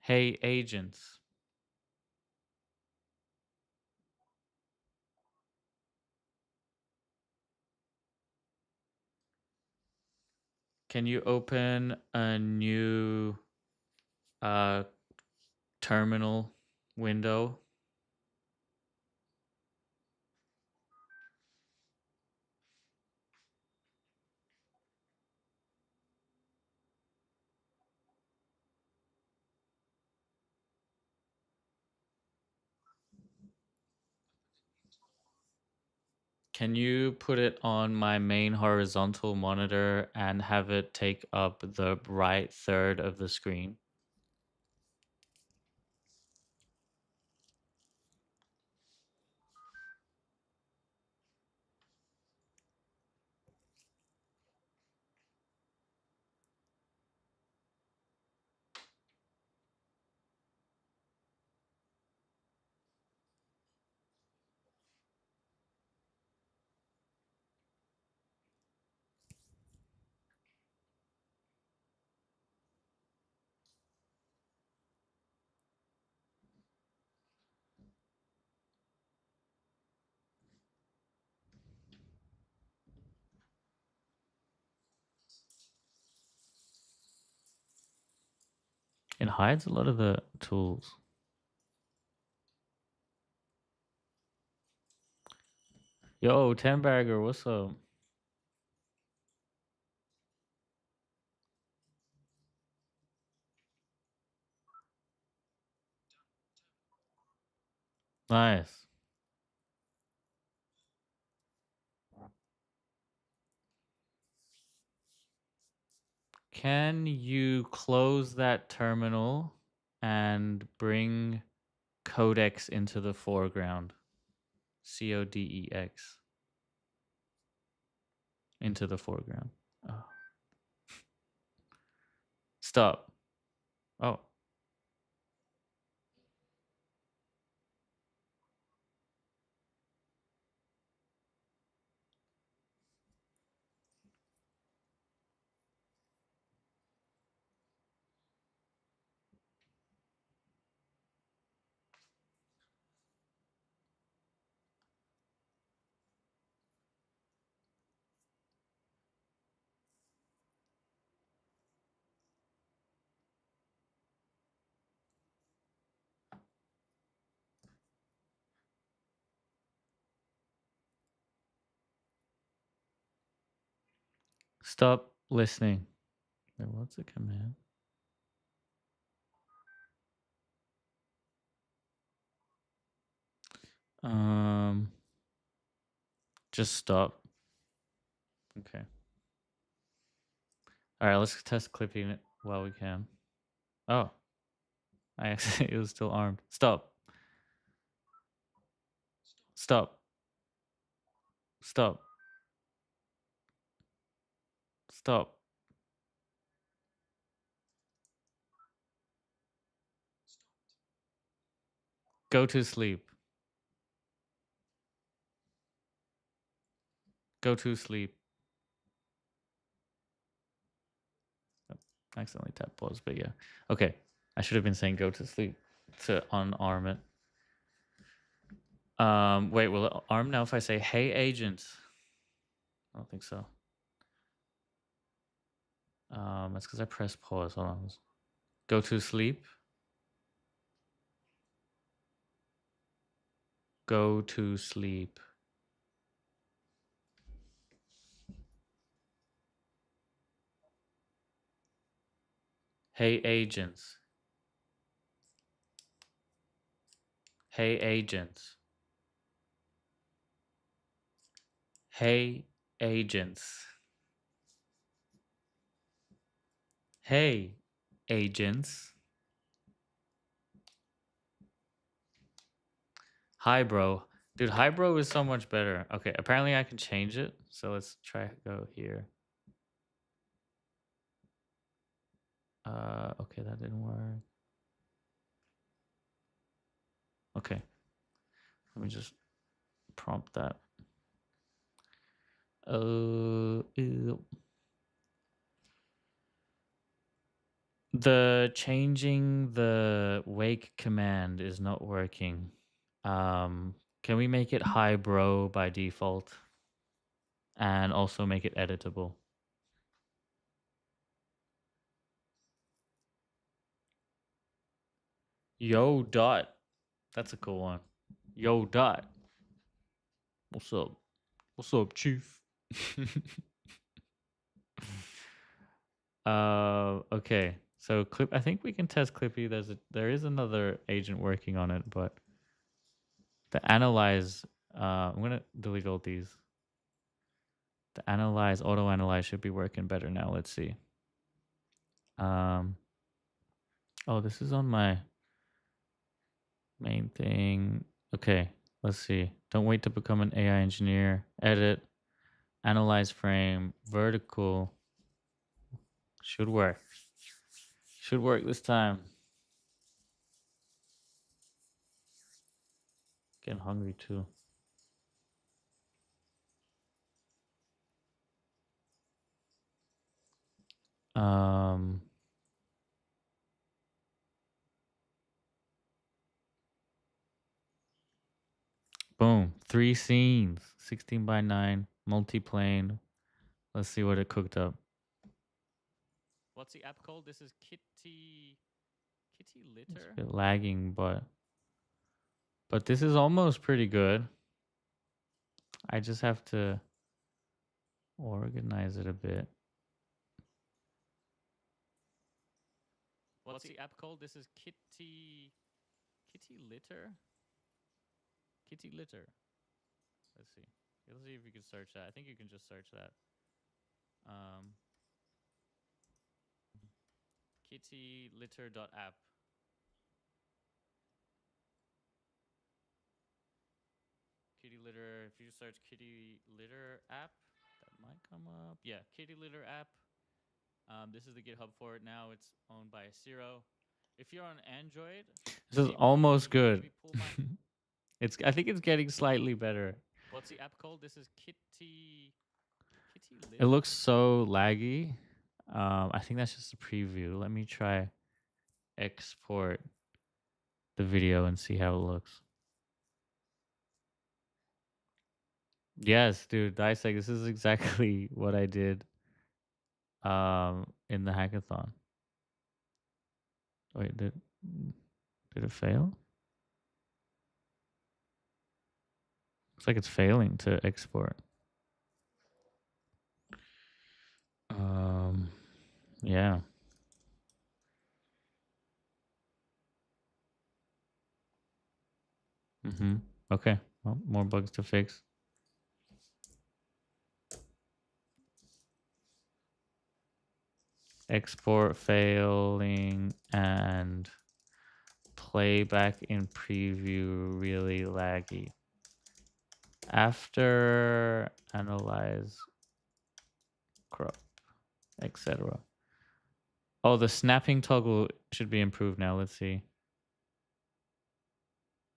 A: Hey agents. Can you open a new terminal window? Can you put it on my main horizontal monitor and have it take up the right third of the screen? It hides a lot of the tools. Yo, Tenbagger, what's up? Nice. Can you close that terminal and bring Codex into the foreground? Codex. Into the foreground. Oh. Stop. Oh. Stop listening. Wait, what's the command? Just stop. Okay. All right, let's test clipping it while we can. Oh, I actually it was still armed. Stop. Stop. Stop. Stop.
C: Stopped.
A: Go to sleep. Go to sleep. Oh, I accidentally tapped pause, but yeah. Okay. I should have been saying go to sleep to unarm it. Wait, will it arm now if I say hey agent? I don't think so. That's because I pressed pause. Hold on. Go to sleep. Go to sleep. Hey agents. Hey agents. Hey agents. Hey agents. Hi bro. Dude, hi bro is so much better. Okay, apparently I can change it. So let's try go here. Okay, that didn't work. Okay. Let me just prompt that. Ew. The changing the wake command is not working. Can we make it hi bro by default? And also make it editable. Yo dot. That's a cool one. Yo dot. What's up? What's up, chief? Okay. So clip I think we can test Clippy. There is another agent working on it, but the analyze I'm gonna delete all these. The analyze, auto analyze should be working better now. Let's see. Oh, this is on my main thing. Okay, let's see. Don't wait to become an AI engineer. Edit, analyze frame, vertical. Should work. Should work this time. Getting hungry too. Um, Boom. 3 scenes. 16 by 9. Multiplane. Let's see what it cooked up. What's the app called? This is Kitty Litter. It's a bit lagging, but this is almost pretty good. I just have to organize it a bit. What's the app called? This is Kitty Litter. Kitty Litter. Let's see. Let's see if you can search that. I think you can just search that. Kittylitter.app. Kitty litter. If you search kitty litter app, that might come up. Yeah, kitty litter app. This is the GitHub for it now. It's owned by Zero. If you're on Android, this is almost good. It's. I think it's getting slightly better. What's the app called? This is Kitty Litter. It looks so laggy. I think that's just a preview. Let me try export the video and see how it looks. Yes, dude, dissect. This is exactly what I did in the hackathon. Wait, did it fail? Looks like it's failing to export. Yeah. Okay. Oh, more bugs to fix. Export failing and playback in preview really laggy. After analyze crop, etc. Oh, the snapping toggle should be improved now. Let's see.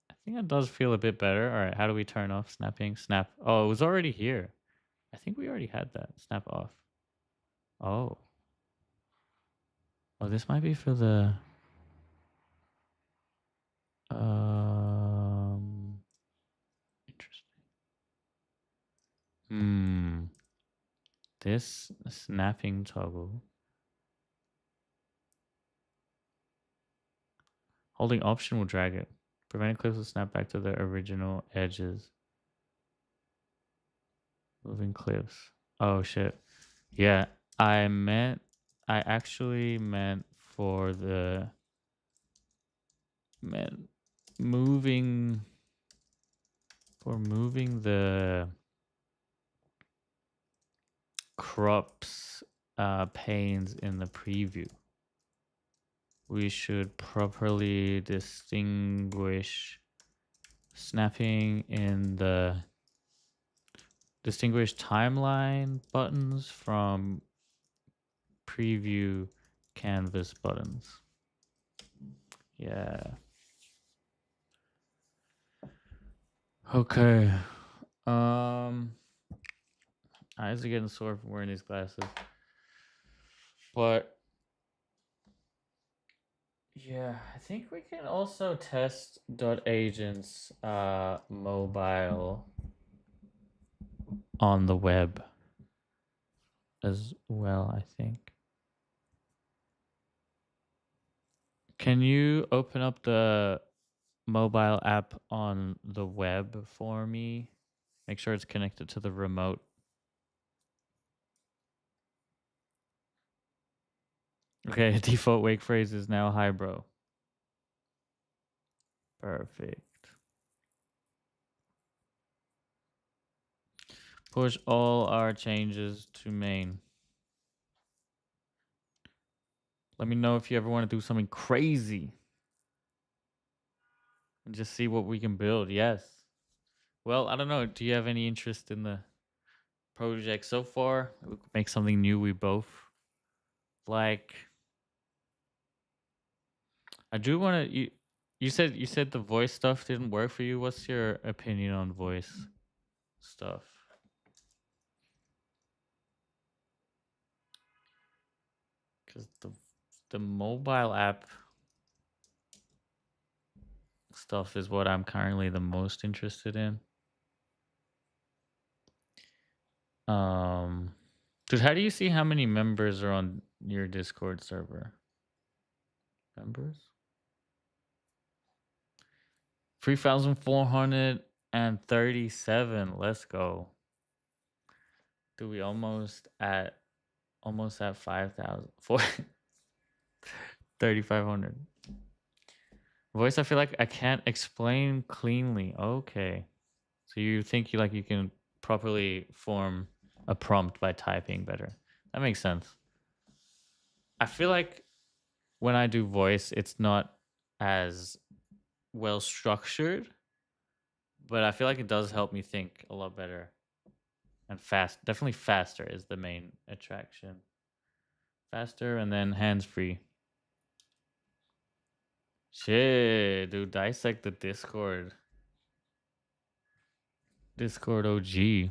A: I think it does feel a bit better. All right, how do we turn off snapping? Snap. Oh, it was already here. I think we already had that. Snap off. Oh. Oh, this might be for the interesting. This snapping toggle. Holding option will drag it. Preventing clips will snap back to their original edges. Moving clips. Oh shit. Yeah, I actually meant for the moving the crops panes in the preview. We should properly distinguish snapping in the distinguish timeline buttons from preview canvas buttons. Yeah. Okay. Eyes are getting sore from wearing these glasses. But yeah, I think we can also test .agents mobile on the web as well, I think. Can you open up the mobile app on the web for me? Make sure it's connected to the remote. Okay, default wake phrase is now hi, bro. Perfect. Push all our changes to main. Let me know if you ever want to do something crazy. And just see what we can build. Yes. Well, I don't know. Do you have any interest in the project so far? We could make something new we both like. I do want to you said the voice stuff didn't work for you. What's your opinion on voice stuff? Cuz the mobile app stuff is what I'm currently the most interested in. Dude, how do you see how many members are on your Discord server? Members? 3,437. Let's go. Dude, we almost at 5,000. 3,500. Voice, I feel like I can't explain cleanly. Okay. So you think you can properly form a prompt by typing better. That makes sense. I feel like when I do voice, it's not as well structured, but I feel like it does help me think a lot better and fast. Definitely faster is the main attraction. Faster and then hands free. Shit, dude, dissect the Discord. Discord OG.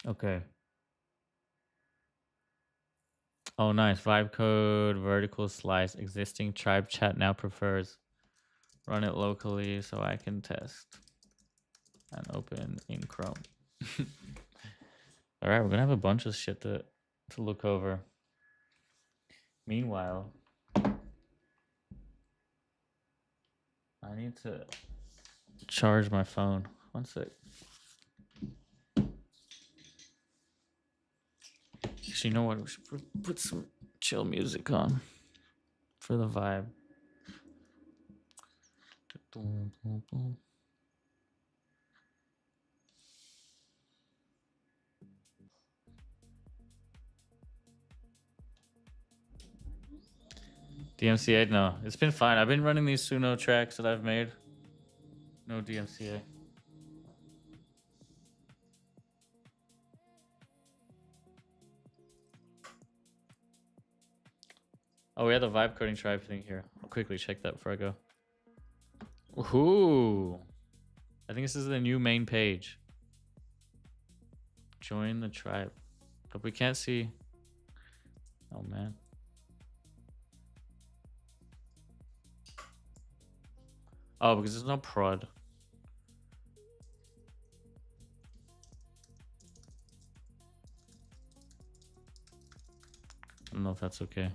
A: Okay. Oh, nice. Vibe code, vertical slice, existing tribe chat now prefers. Run it locally so I can test. And open in Chrome. All right, we're gonna have a bunch of shit to look over. Meanwhile, I need to charge my phone. One sec. Actually, you know what? We should put some chill music on for the vibe. DMCA? No, it's been fine. I've been running these Suno tracks that I've made. No DMCA. Oh, we have the vibe coding tribe thing here. I'll quickly check that before I go. Ooh. I think this is the new main page. Join the tribe. But we can't see. Oh, man. Oh, because there's no prod. I don't know if that's okay.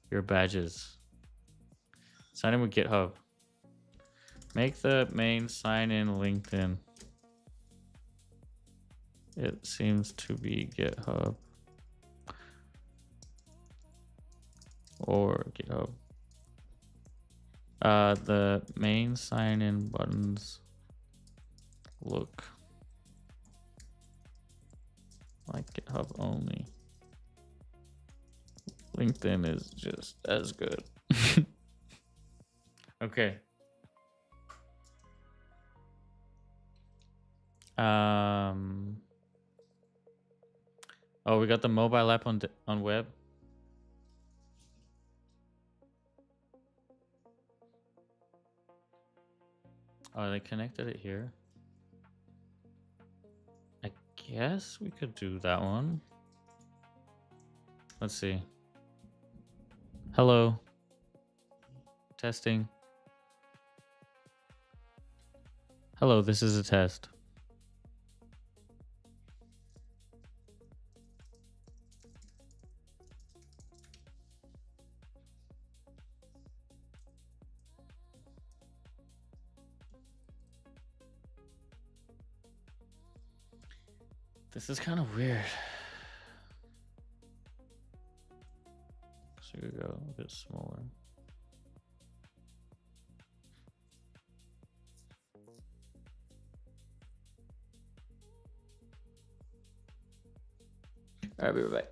A: Your badges. Sign in with GitHub. Make the main sign in LinkedIn. It seems to be GitHub. Or GitHub. The main sign in buttons look like GitHub only. LinkedIn is just as good. Okay. Oh, we got the mobile app on web. Oh, they connected it here. I guess we could do that one. Let's see. Hello. Testing. Hello, this is a test. This is kind of weird. So we go a bit smaller. All right, be right back.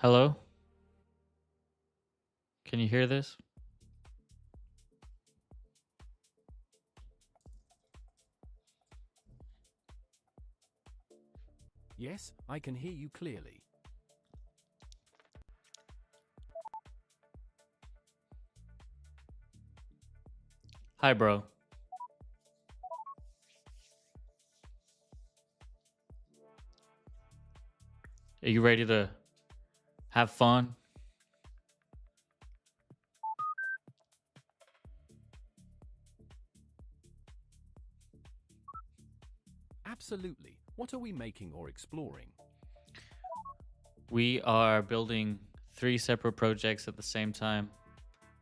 A: Hello? Can you hear this?
D: Yes, I can hear you clearly.
A: Hi, bro. Are you ready to have fun?
D: Absolutely. What are we making or exploring?
A: We are building 3 separate projects at the same time.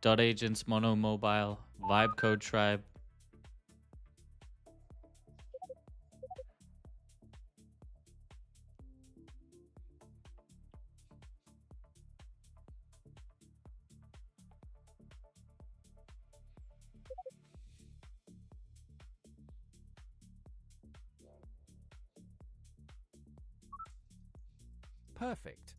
A: Dot Agents, Mono Mobile, Vibe Code Tribe.
D: Perfect.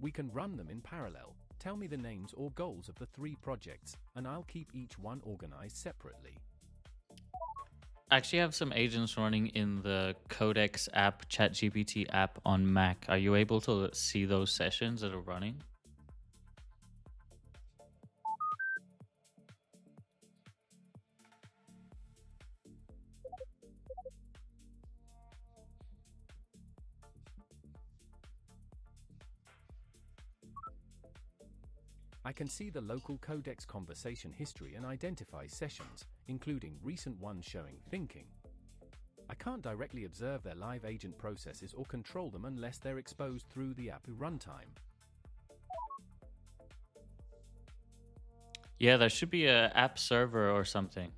D: We can run them in parallel. Tell me the names or goals of the 3 projects, and I'll keep each one organized separately.
A: I actually have some agents running in the Codex app, ChatGPT app on Mac. Are you able to see those sessions that are running?
D: I can see the local Codex conversation history and identify sessions, including recent ones showing thinking. I can't directly observe their live agent processes or control them unless they're exposed through the app runtime.
A: Yeah, there should be a app server or something.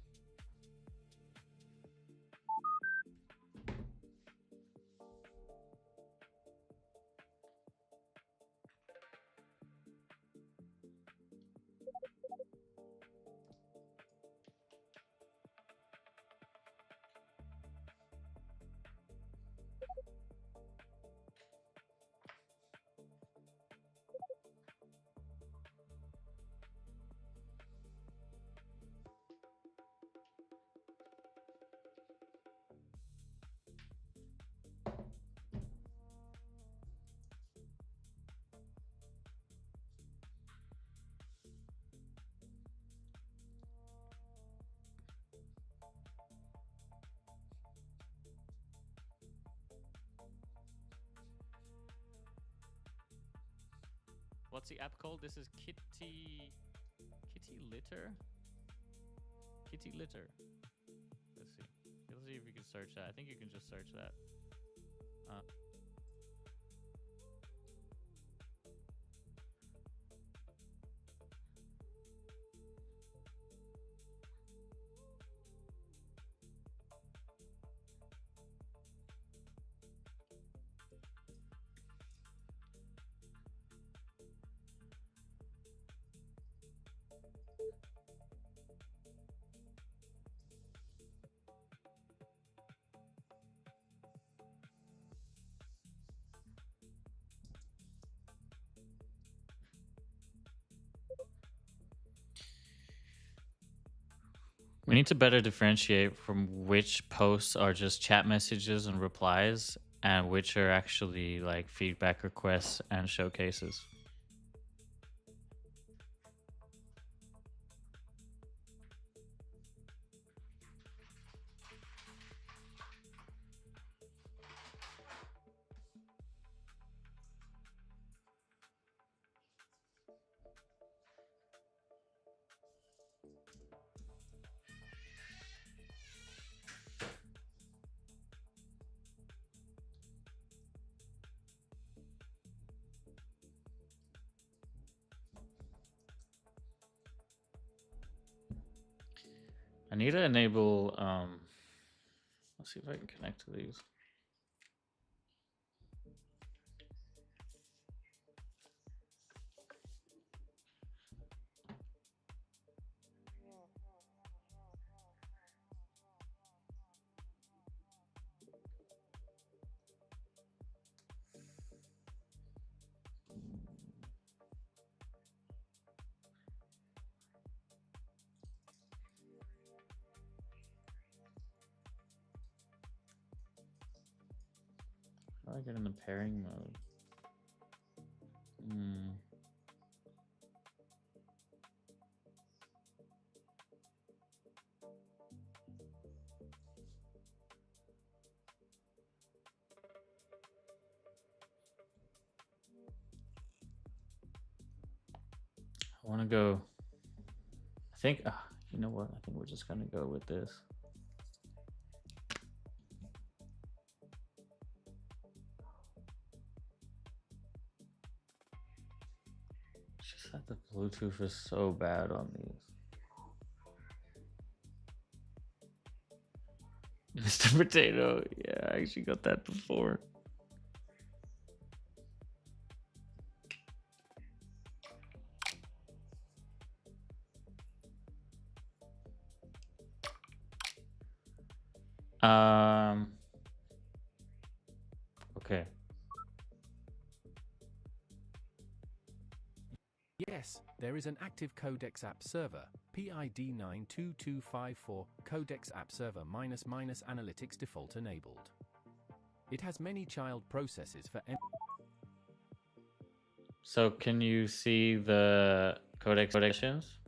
A: What's the app called? This is Kitty Litter? Kitty Litter. Let's see. Let's see if you can search that. I think you can just search that. We need to better differentiate from which posts are just chat messages and replies and which are actually like feedback requests and showcases. I need to enable, let's see if I can connect to these. like it in the pairing mode. I want to go. I think, you know what? I think we're just going to go with this. It's just that the Bluetooth is so bad on these. Mr. Potato. Yeah, I actually got that before. Okay.
D: Yes, there is an active Codex app server, PID 92254, Codex app server minus analytics default enabled. It has many child processes for
A: So can you see the Codex sessions?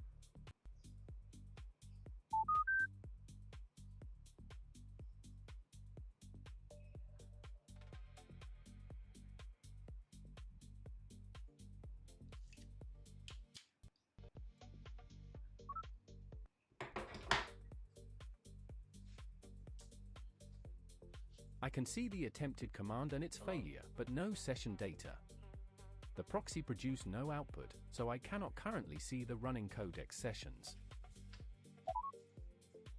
D: I can see the attempted command and its failure, but no session data. The proxy produced no output, so I cannot currently see the running Codex sessions.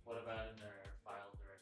A: What about in their file directories?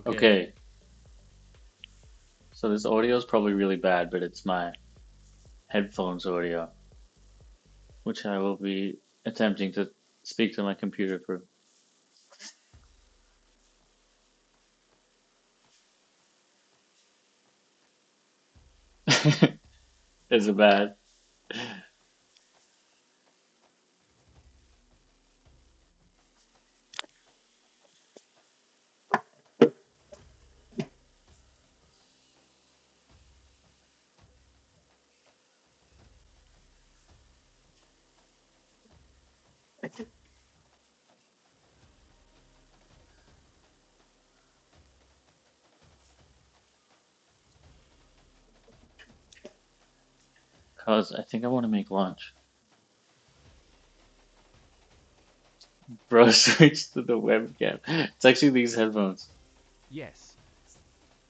A: Okay. So this audio is probably really bad, but it's my headphones audio, which I will be attempting to speak to my computer through. Is it bad? Cause I think I want to make lunch. Bro, switch to the webcam. It's actually these headphones.
D: Yes.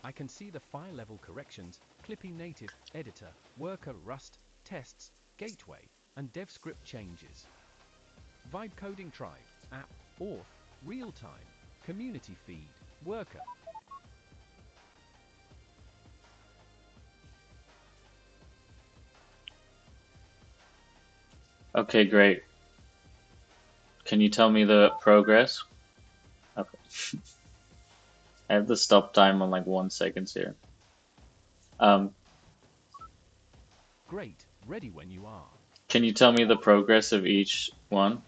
D: I can see the file level corrections, Clippy native, editor, worker, Rust, tests, gateway, and dev script changes. Vibe coding tribe, app, auth, real time, community feed, worker.
A: Okay, great. Can you tell me the progress? Okay. I have the stop time on like 1 second here.
D: Great, ready when you are.
A: Can you tell me the progress of each one?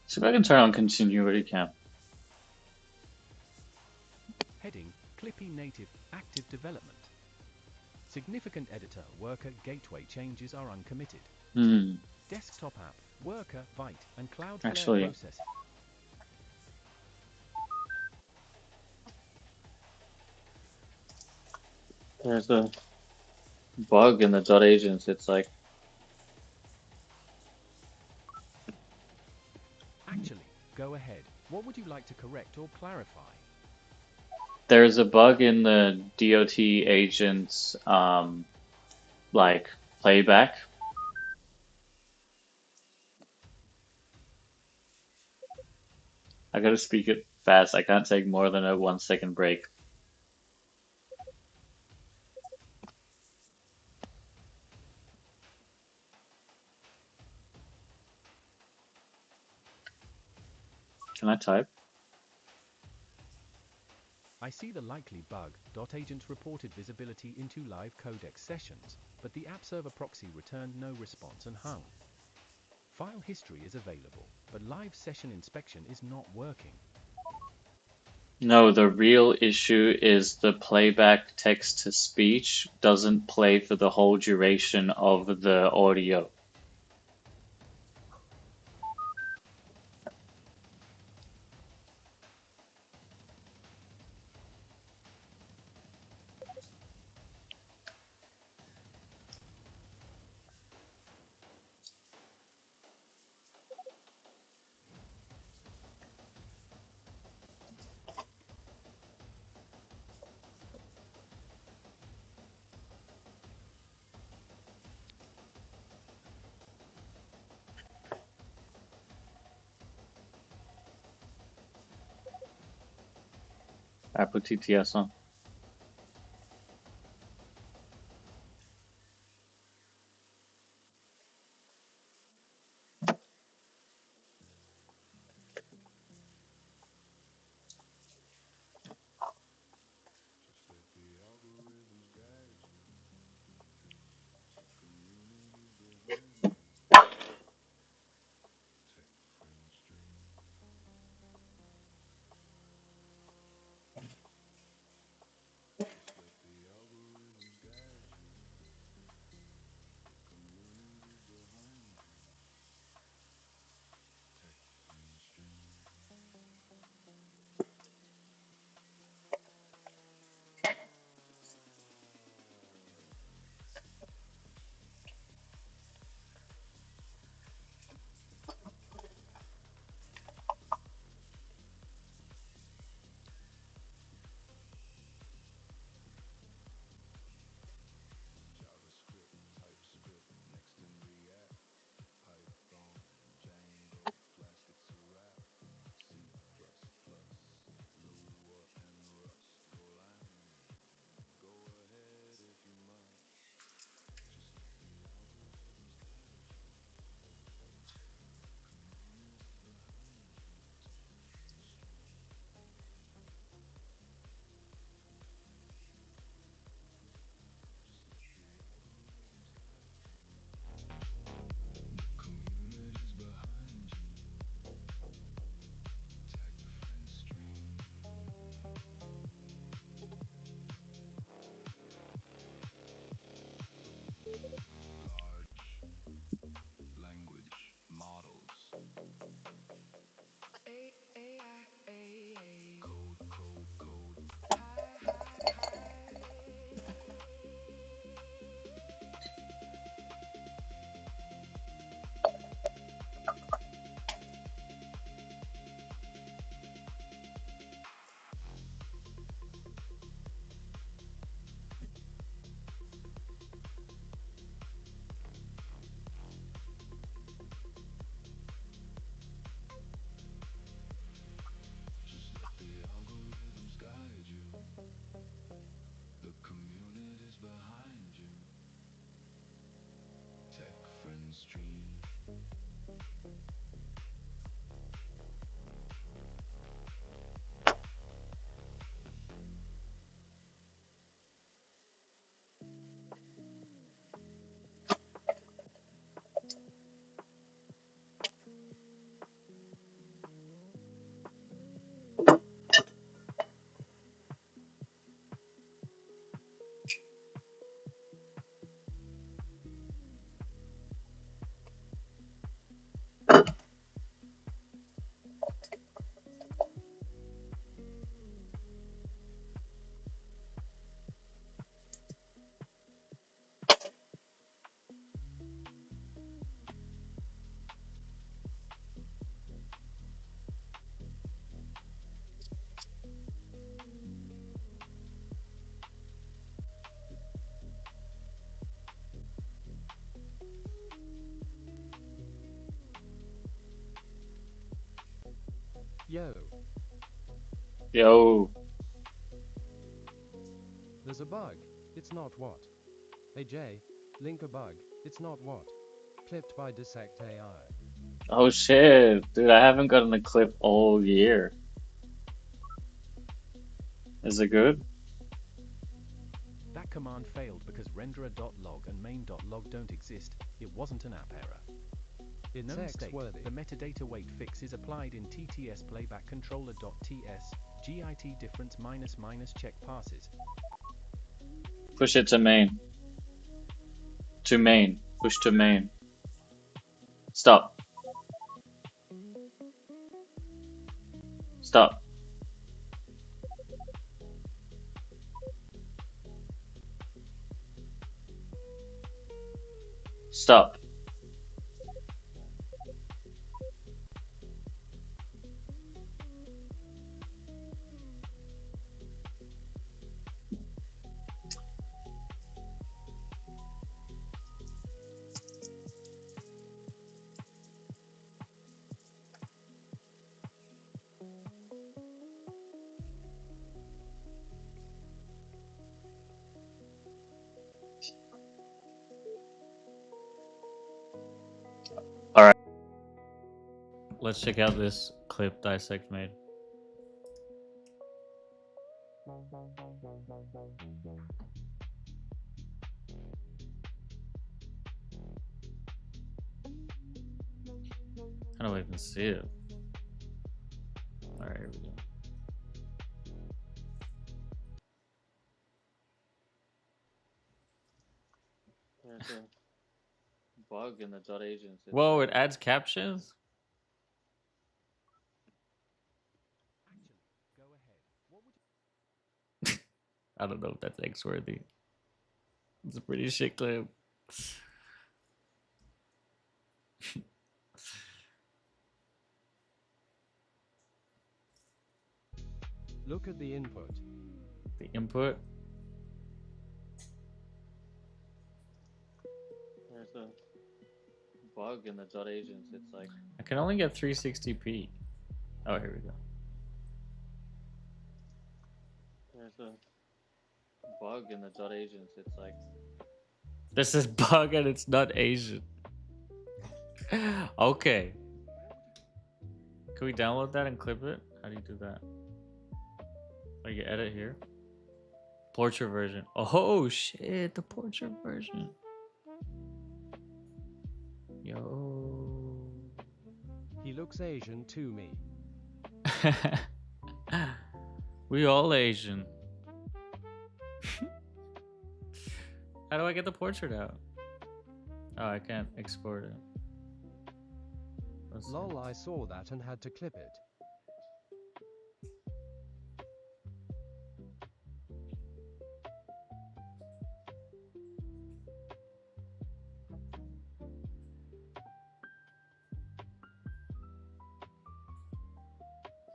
A: See if I can turn on continuity cam.
D: Heading Clippy Native Active Development. Significant editor worker gateway changes are uncommitted. Desktop app, worker, Vite, and Cloudflare
A: Actually,
D: processing.
A: there's a bug in the .agents. It's like
D: Actually, go ahead. What would you like to correct or clarify?
A: there's a bug in the dot agents, like playback. I gotta speak it fast. I can't take more than a 1 second break. Can I type?
D: I see the likely bug. Agent reported visibility into live Codex sessions, but the app server proxy returned no response and hung. File history is available, but live session inspection is not working.
A: No, the real issue is the playback text to speech doesn't play for the whole duration of the audio. I put TTS on.
E: Just let the algorithms guide you to community design. Tech friend stream.
B: Yo,
A: Yo.
B: there's a bug. It's not what. Hey Jay, link a bug. It's not what. Clipped by Dissect AI.
A: Oh shit, dude! I haven't gotten a clip all year. Is it good?
D: That command failed because renderer.log and main.log don't exist. It wasn't an app error.
B: It's
D: No mistake.
B: X-worthy.
D: The metadata weight fix is applied in TTS playback controller.ts, git difference -- check passes.
A: Push it to main. To main. Push to main. Stop. Stop. Stop. Alright. Let's check out this clip Dissect made. How do I even see it? Alright, here we go. There's a bug in the .agents. Whoa, it adds captions?
D: Actually, go ahead. What would you
A: I don't know if that's X worthy. It's a pretty shit clip.
B: Look at the input.
A: The input. There's a bug in the .agents. It's like I can only get 360p. Oh, here we go. There's a bug in the .agents. It's like this is bug and it's not Asian. Okay. Can we download that and clip it? How do you do that? Oh, you edit here. Portrait version. Oh shit, the portrait version. Yo.
B: He looks Asian to me.
A: We all Asian. How do I get the portrait out? Oh, I can't export it. Let's see.
B: Lol, I saw that and had to clip it.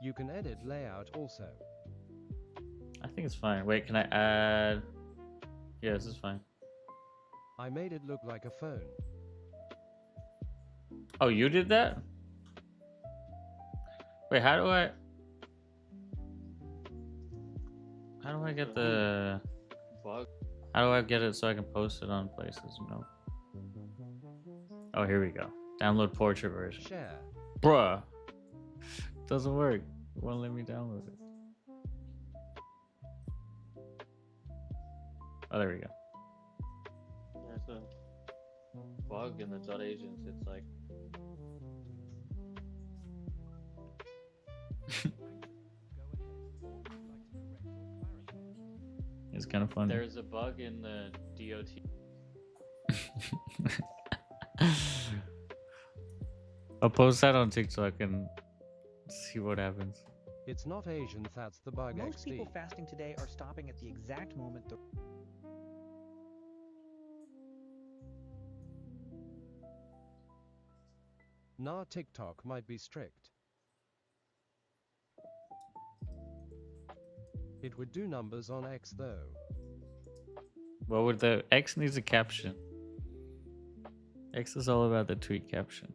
B: You can edit layout also.
A: I think it's fine. Wait, can I add? Yeah, this is fine.
B: I made it look like a phone.
A: Oh, you did that? Wait, how do I? How do I get the bug? How do I get it so I can post it on places? No. Oh, here we go. Download portrait version.
B: Share.
A: Bruh. Doesn't work. It won't let me download it. Oh, there we go. There's a bug in the .agents. It's like it's kind of funny. There's a bug in the DOT. I'll post that on TikTok and see what happens.
B: It's not Asian, that's the bug.
C: Most
B: XD.
C: people fasting today are stopping at the exact moment the
B: Nah, TikTok might be strict. It would do numbers on X though.
A: What would the X needs a caption? X is all about the tweet caption.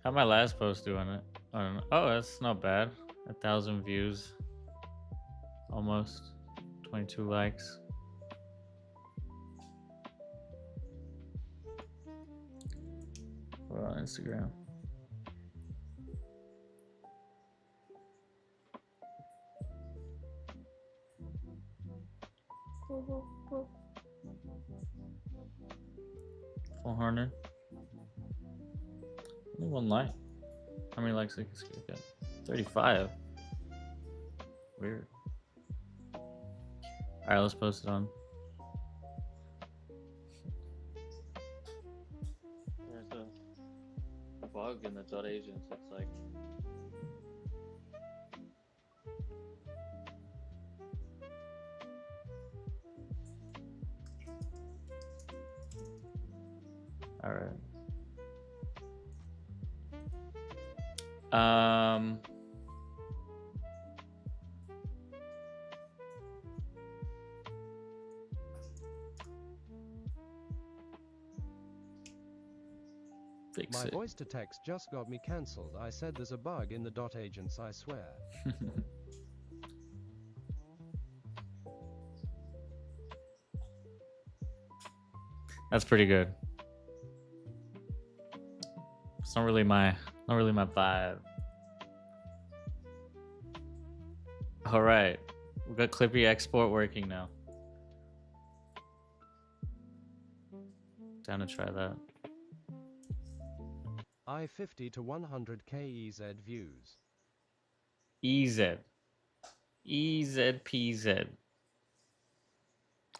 A: How'd my last post do on it? I don't know. Oh, that's not bad. 1,000 views. Almost. 22 likes. We're on Instagram. $400. Only one like. How many likes did this get? 35. Weird. Alright, let's post it on. There's a bug in the .agents. It's like alright. Fix
B: My
A: it.
B: voice to text just got me cancelled. I said there's a bug in the .agents, I swear.
A: That's pretty good. It's not really my vibe. All right, we got Clippy export working now. Down to try that.
B: I 50 to 100k EZ views.
A: EZ. EZPZ.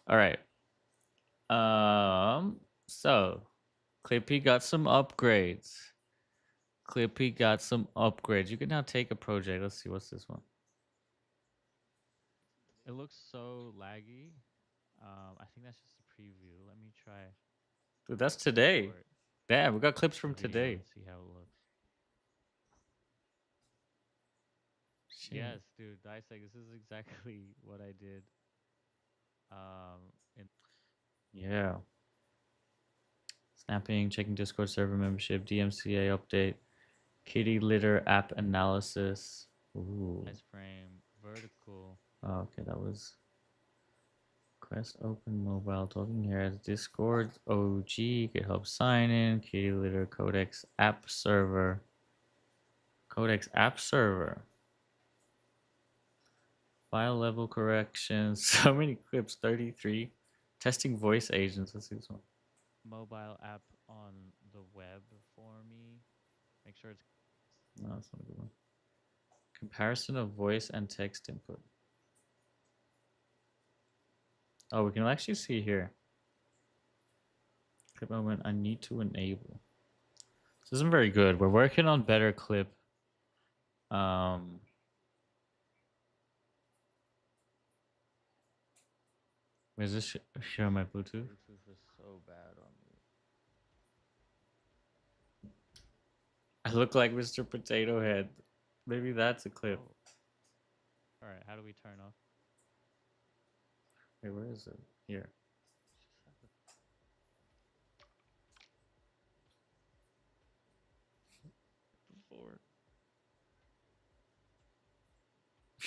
A: All right. So Clippy got some upgrades. Clippy got some upgrades. You can now take a project. Let's see, what's this one? It looks so laggy. I think that's just a preview. Let me try. Dude, that's today. Damn, we got clips from today.
D: Let's see how it looks.
A: Shit.
D: Yes, dude, dissect. This is exactly what I did.
A: Yeah. Snapping, checking Discord server membership, DMCA update, kitty litter app analysis. Ooh.
D: Nice frame, vertical.
A: Oh, okay, that was Quest open mobile. Talking here as Discord OG, GitHub sign in, kitty litter Codex app server. Codex app server. File level corrections. So many clips. 33. Testing voice agents. Let's see this one.
D: Mobile app on the web for me. Make sure it's.
A: No, that's not a good one. Comparison of voice and text input. Oh, we can actually see here. Clip moment I need to enable. This isn't very good. We're working on better clip. Where's this share my Bluetooth?
D: Bluetooth is so bad on me.
A: I look like Mr. Potato Head. Maybe that's a clip.
D: Oh. All right, how do we turn off?
A: Wait, where is it? Here. Before.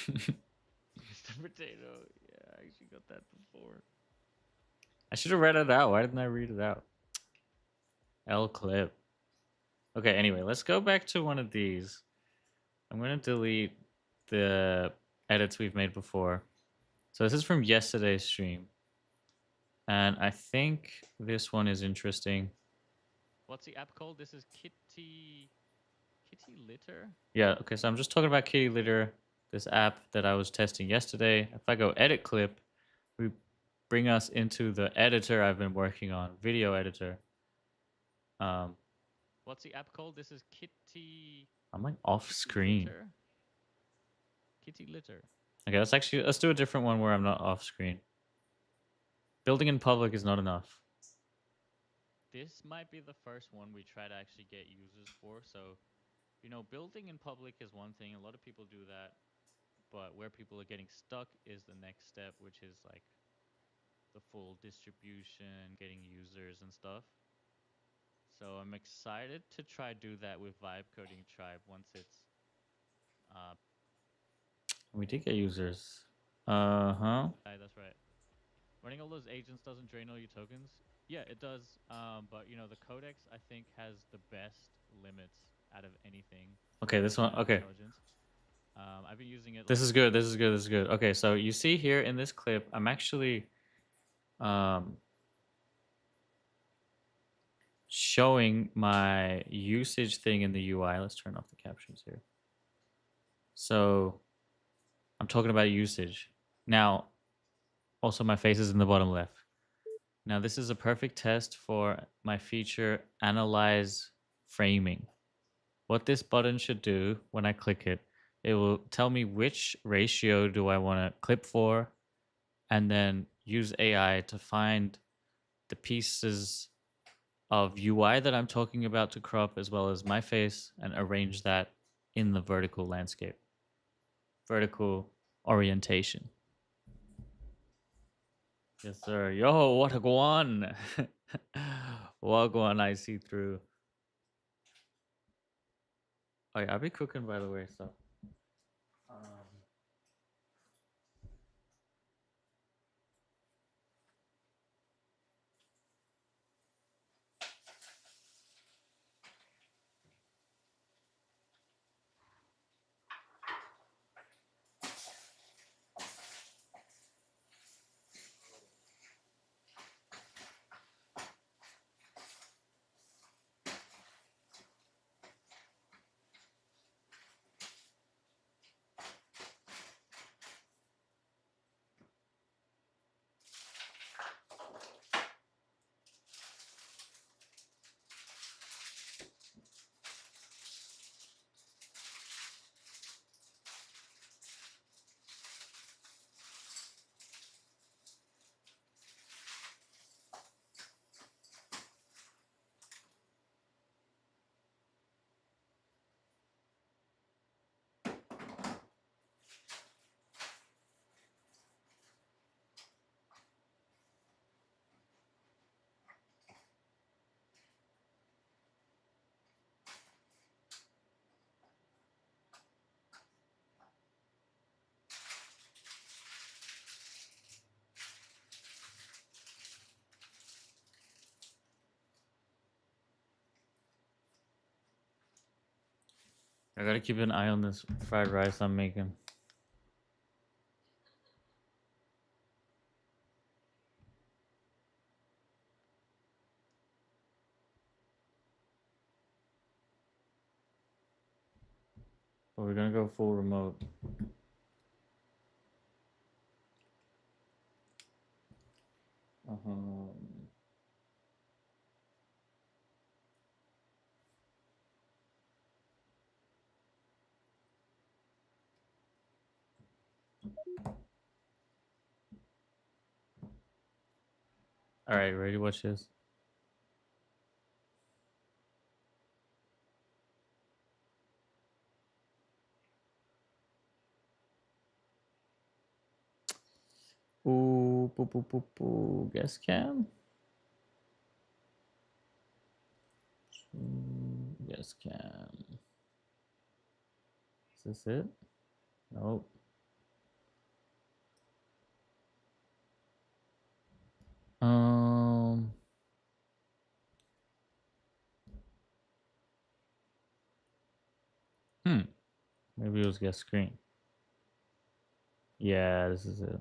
A: Mr. Potato. Yeah, I actually got that before. I should have read it out. Why didn't I read it out? L clip. Okay, anyway, let's go back to one of these. I'm going to delete the edits we've made before. So this is from yesterday's stream. And I think this one is interesting.
D: What's the app called? This is Kitty Litter?
A: Yeah, okay, so I'm just talking about Kitty Litter, this app that I was testing yesterday. If I go edit clip, we bring us into the editor I've been working on, video editor.
D: What's the app called? This is Kitty.
A: I'm like off screen.
D: Litter? Kitty Litter.
A: Okay, let's do a different one where I'm not off screen. Building in public is not enough.
D: This might be the first one we try to actually get users for. So, you know, building in public is one thing. A lot of people do that. But where people are getting stuck is the next step, which is like the full distribution, getting users and stuff.
A: So I'm excited to try do that with Vibe Coding Tribe once it's. We did get users. That's right. Running all those agents doesn't drain all your tokens. Yeah, it does. But you know the Codex I think has the best limits out of anything. Okay, this one. Okay. Intelligence. I've been using it. This is good. This is good. This is good. Okay, so you see here in this clip, I'm actually showing my usage thing in the UI. Let's turn off the captions here. So I'm talking about usage. Now, also my face is in the bottom left. Now this is a perfect test for my feature analyze framing. What this button should do when I click it, it will tell me which ratio do I want to clip for, and then use AI to find the pieces of UI that I'm talking about to crop, as well as my face, and arrange that in the vertical landscape. Vertical orientation. Yes, sir. Yo, what a guan. Wagwan, I see through. Oh, yeah, I'll be cooking, by the way, so. I gotta keep an eye on this fried rice I'm making. But we're gonna go full remote. All right, ready to watch this? Ooh, boo, boo, boo, boo. Guest cam? Guest cam. Is this it? Nope. Um. Maybe it was guest screen. Yeah, this is it.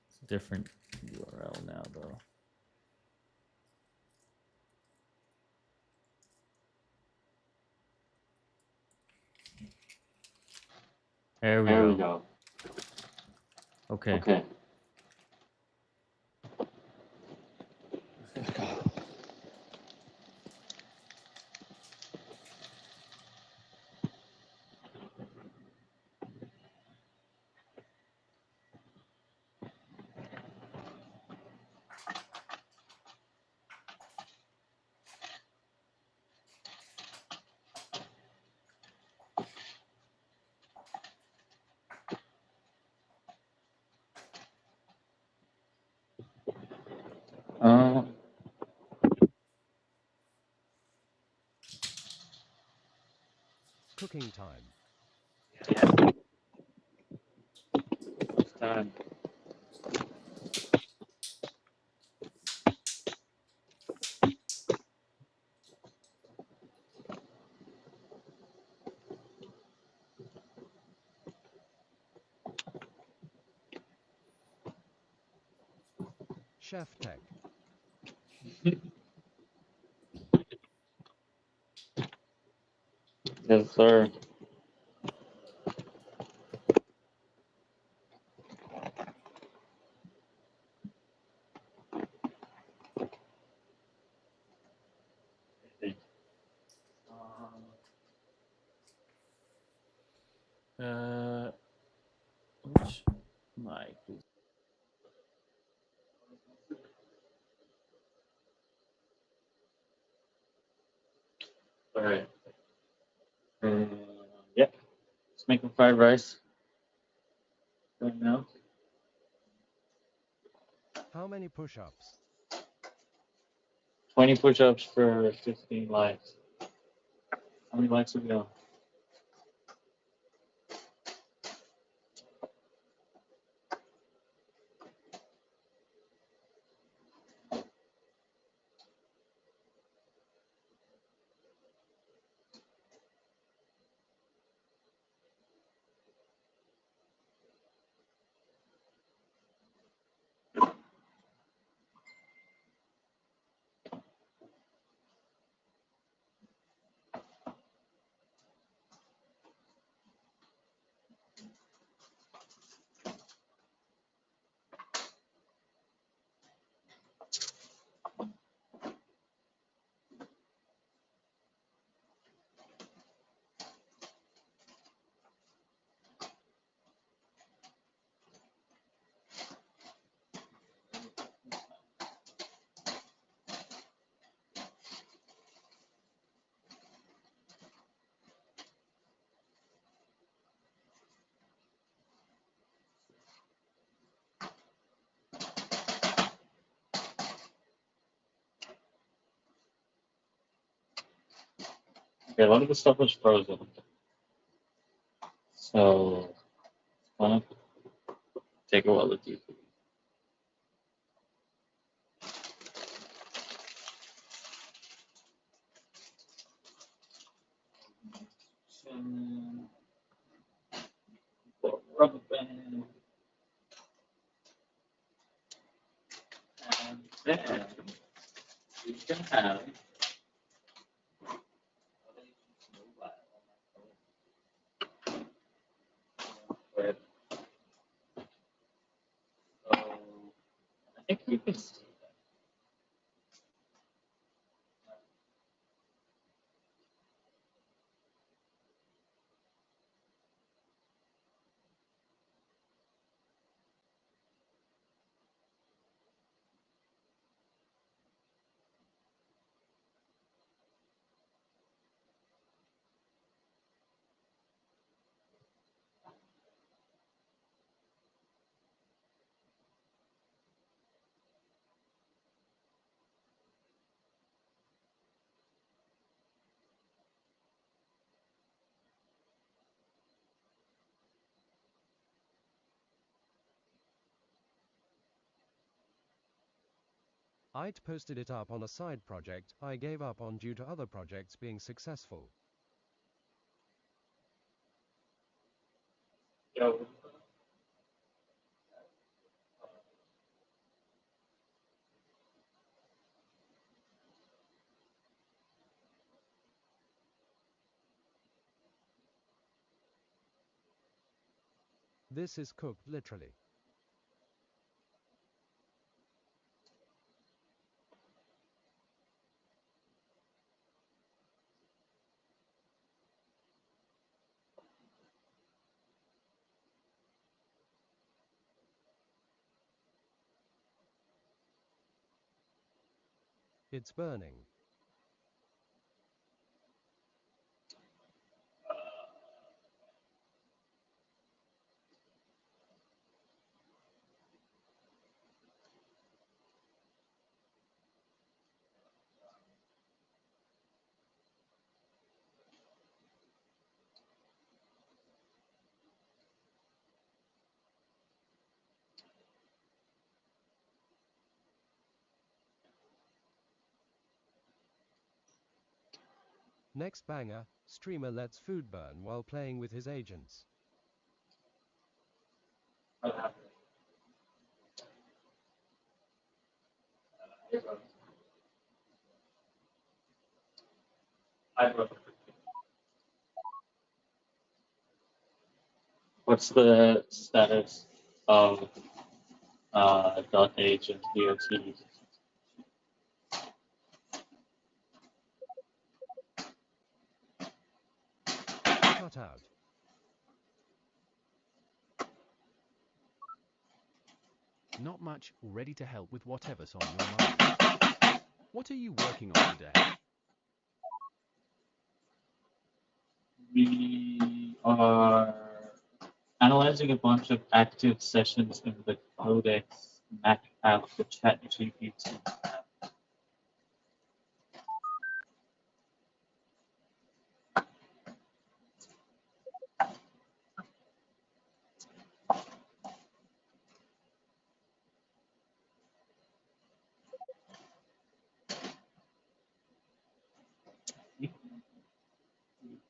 A: It's a different URL now, though. There we go. Okay.
B: cooking time.
A: It's time.
B: Chef Tech.
A: Yes, sir. Uh, which mic is? All right. Yeah, just making fried rice right now.
B: How many push-ups?
A: 20 push-ups for 15 likes. How many likes have we got? Okay, a lot of the stuff was frozen. So, want to take a while to do. Some rubber band. And then we can have with, so I think you can see.
B: I'd posted it up on a side project I gave up on due to other projects being successful.
A: Yo,
B: This is cooked literally. It's burning. Next banger, streamer lets food burn while playing with his agents.
A: What's the status of .agent DOT?
B: Cut out.
D: Not much, ready to help with whatever's on your mind. What are you working on today?
A: We are analyzing a bunch of active sessions in the Codex Mac app for ChatGPT.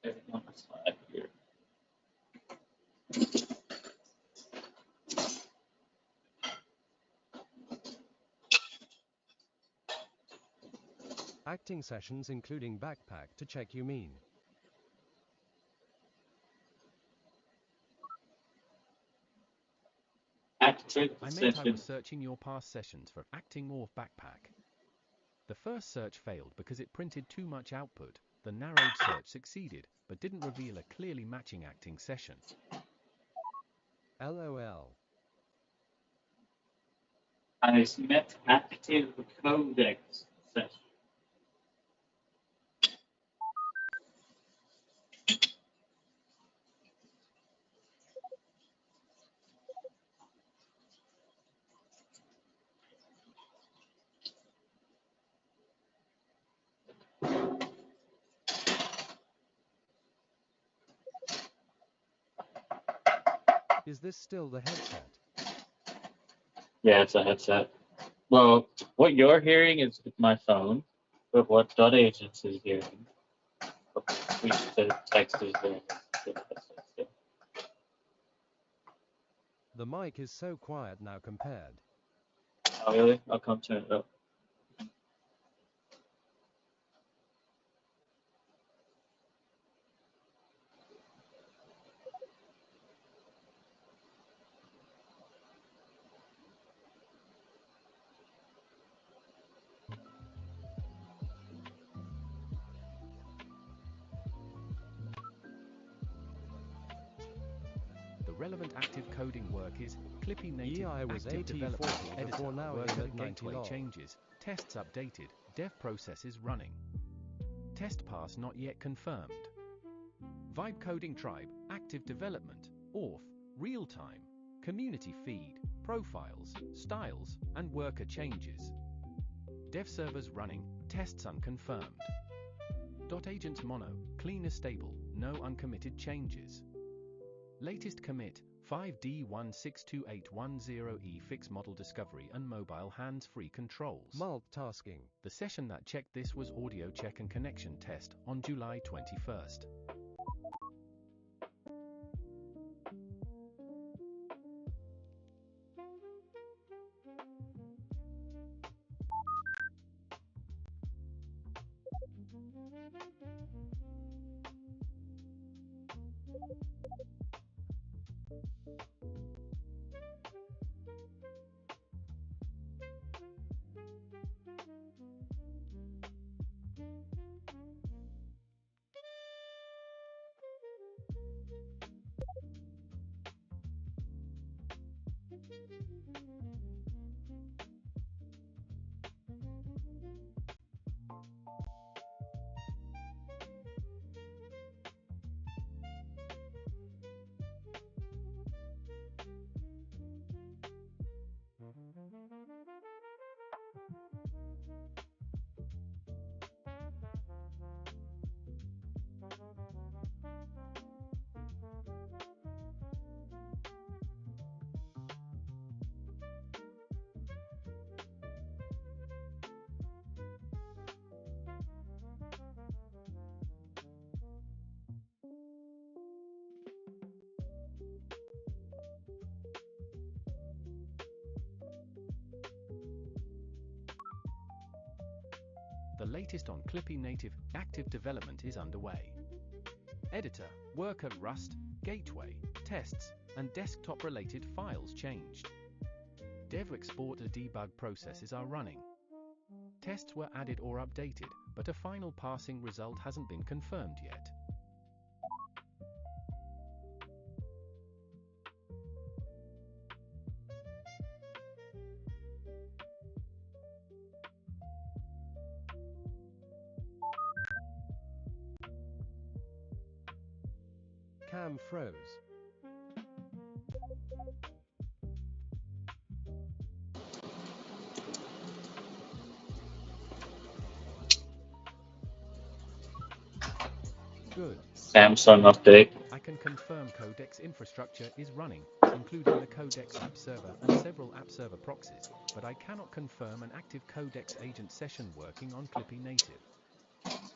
A: Everything on the slide here.
B: Acting sessions including backpack to check you mean.
A: Active
D: I meant I
A: session.
D: was searching your past sessions for acting or backpack. The first search failed because it printed too much output. The narrowed search succeeded, but didn't reveal a clearly matching acting session.
B: LOL.
A: I meant active Codex session.
B: Is this still the headset?
A: Yeah, it's a headset. Well, what you're hearing is my phone, but what .agents is hearing, speech to text is hearing.
B: The mic is so quiet now compared.
A: Oh, really? I'll come turn it up.
D: The relevant active coding work is Clippy native
B: EI was
D: active
B: 80/40
D: development editor,
B: before now
D: worker
B: him at 90
D: gateway
B: lol.
D: changes, tests updated, dev processes running. Test pass not yet confirmed. Vibe coding tribe, active development, auth, real time, community feed, profiles, styles, and worker changes. Dev servers running, tests unconfirmed. .agents mono, clean and stable, no uncommitted changes. Latest commit, 5D162810E fix model discovery and mobile hands-free controls.
B: Multitasking.
D: The session that checked this was audio check and connection test on July 21st. the latest on Clippy native active development is underway. Editor, worker, Rust, gateway, tests, and desktop-related files changed. Dev export and debug processes are running. Tests were added or updated, but a final passing result hasn't been confirmed yet.
B: Cam froze. Good.
A: Samsung update.
D: I can confirm Codex infrastructure is running, including the Codex app server and several app server proxies, but I cannot confirm an active Codex agent session working on Clippy native.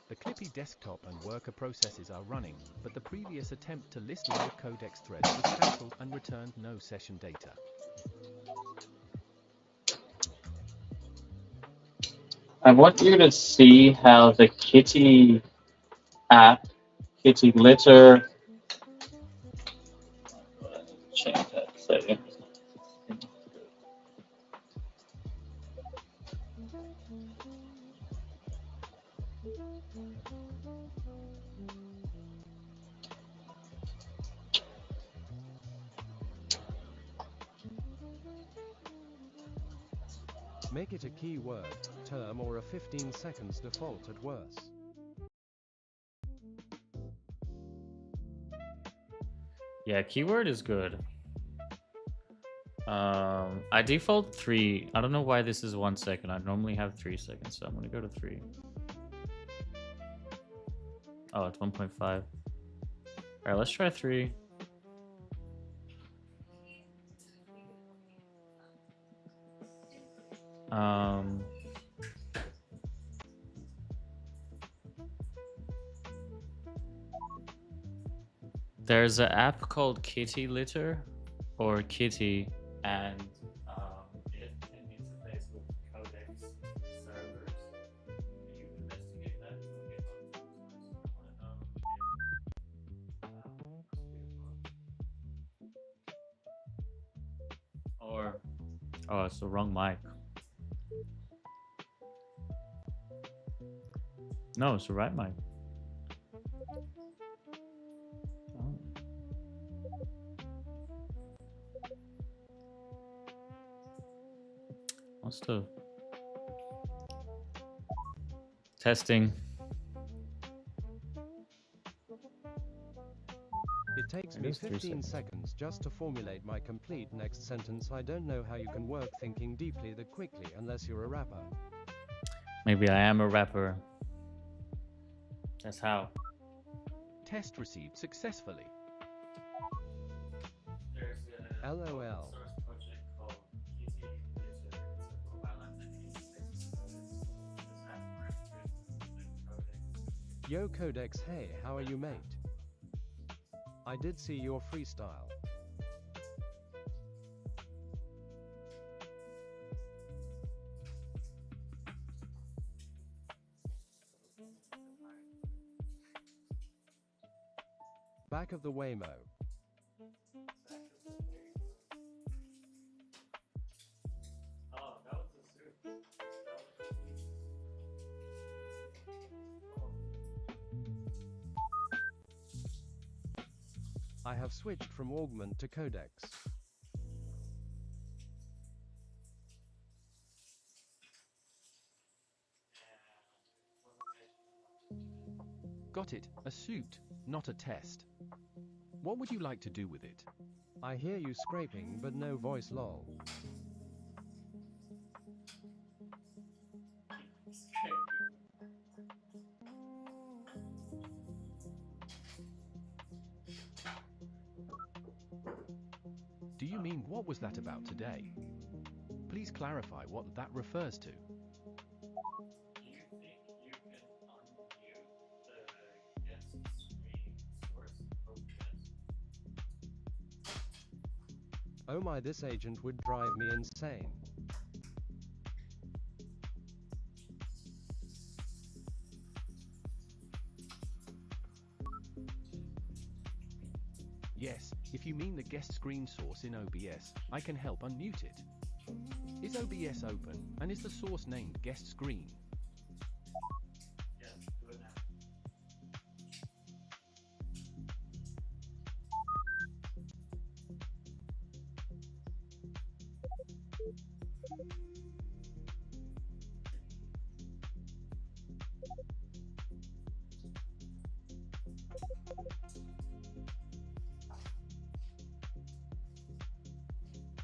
D: The Clippy desktop and worker processes are running, but the previous attempt to list live Codex threads was cancelled and returned no session data.
A: I want you to see how the Kitty app, Kitty litter. Change that setting.
B: Make it a keyword, term, or a 15 seconds default at worst.
A: Yeah, keyword is good. I default 3. I don't know why this is 1 second. I normally have 3 seconds, so I'm gonna go to 3. Oh, it's 1.5. All right, let's try 3. There's an app called Kitty Litter or Kitty, and it can interface with Codex servers. Can you investigate that? Or, oh, it's the wrong mic. No, it's the right mic. Oh. Must have. Testing.
B: It takes
A: It
B: me
A: is 3
B: 15
A: seconds.
B: seconds just to formulate my complete next sentence. I don't know how you can work thinking deeply that quickly unless you're a rapper.
A: Maybe I am a rapper. That's how.
D: Test received successfully.
A: There's a
B: LOL.
A: source project called Kitty Litter. It's a mobile app that interfaces with this app with Codex.
B: Yo Codex, hey, how are you, mate? I did see your freestyle. Back of the Waymo.
A: Oh, that was a suit.
B: I have switched from Augment to Codex.
D: Got it, a suit, not a test. What would you like to do with it?
B: I hear you scraping but no voice, lol.
D: Do you mean what was that about today? Please clarify what that refers to.
A: Do you think you can unmute the guest screen source OBS?
B: Oh my, this agent would drive me insane.
D: Yes, if you mean the guest screen source in OBS, I can help unmute it. Is OBS open, and is the source named guest screen?
A: Yeah, do it now.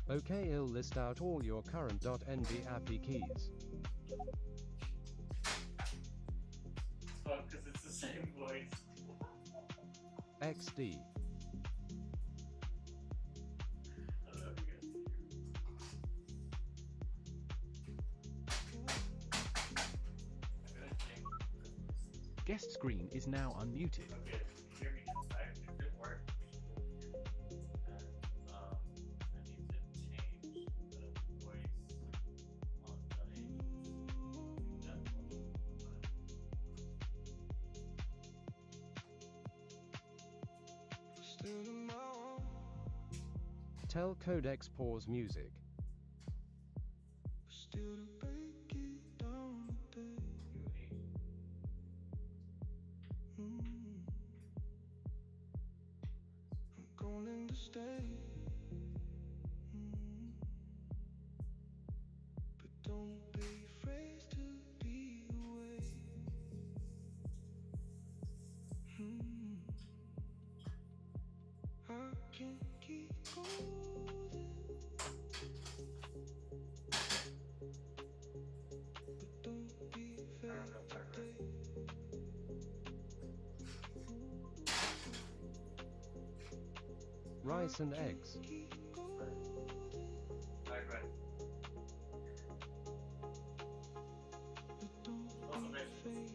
B: Okay, I'll list out all your current .nv API keys.
A: Fuck, because it's the same voice.
B: XD.
A: I don't know if you guys can hear me. I'm gonna change.
D: Guest screen is now unmuted.
A: Okay, can you hear me now? It didn't work. And, I need to change the voice on the
B: Tell Codex pause music. Rice and eggs.
A: Right. Also vegetables.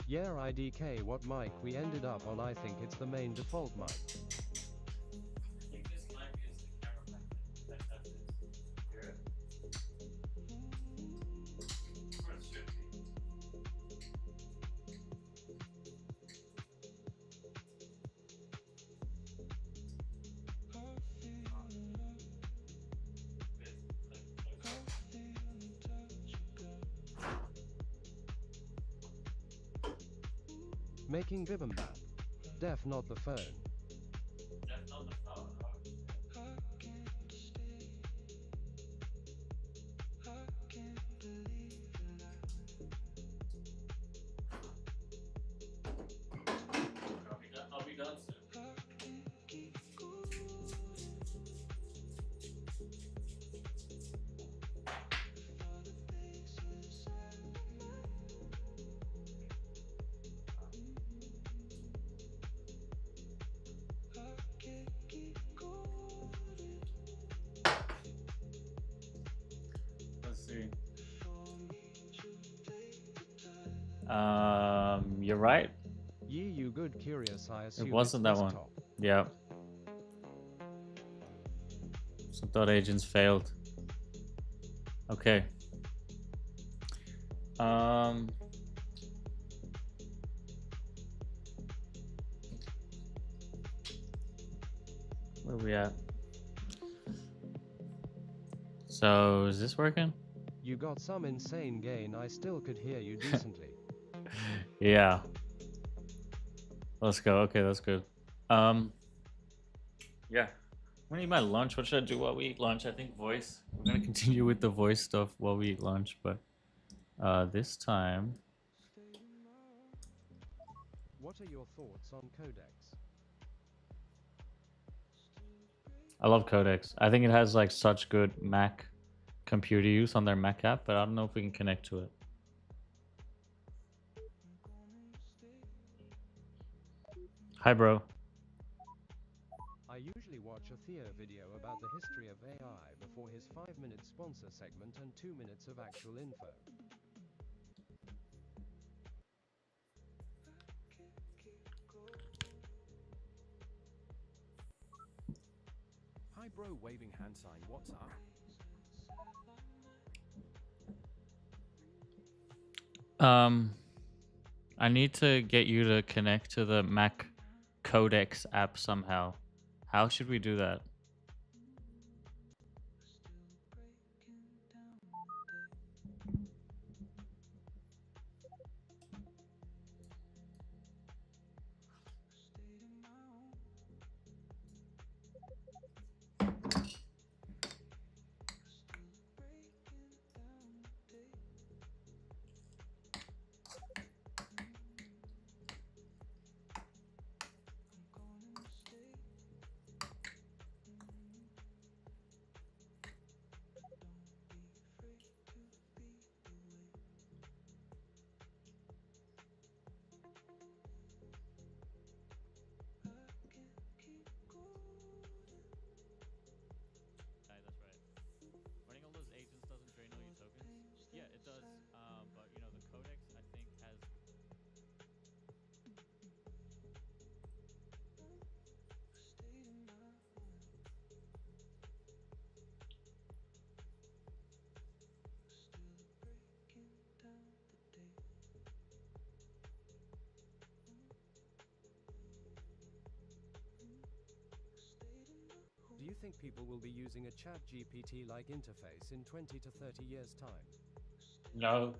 B: Yeah, IDK, what mic we ended up on? I think it's the main default mic.
A: I think this mic is the camera mic that does this. Hear it? Or it should be.
B: Making bibimbap. Def not the phone.
A: That's not the phone. I'll be done soon. Let's see. You're right.
B: Ye you good curious, I assume
A: It wasn't that one.
B: desktop.
A: Yeah. Some dot agents failed. Okay. Where are we at? So is this working?
B: You got some insane gain, I still could hear you decently.
A: Yeah. Let's go. Okay, that's good. Yeah. I'm gonna eat my lunch. What should I do while we eat lunch? I think voice. We're gonna continue with the voice stuff while we eat lunch, but this time.
B: What are your thoughts on Codex?
A: I love Codex. I think it has like such good Mac computer use on their Mac app, but I don't know if we can connect to it. Hi, bro.
B: I usually watch a Theo video about the history of AI before his 5-minute sponsor segment and 2 minutes of actual info.
D: Hi bro, waving hand sign, what's up?
A: I need to get you to connect to the Mac Codex app somehow. How should we do that? That's right. Running all those agents doesn't drain all your tokens. Yeah, it does. But you know the Codex I think has.
B: Do you think people will be using a chat GPT-like interface in 20 to 30 years' time?
A: No,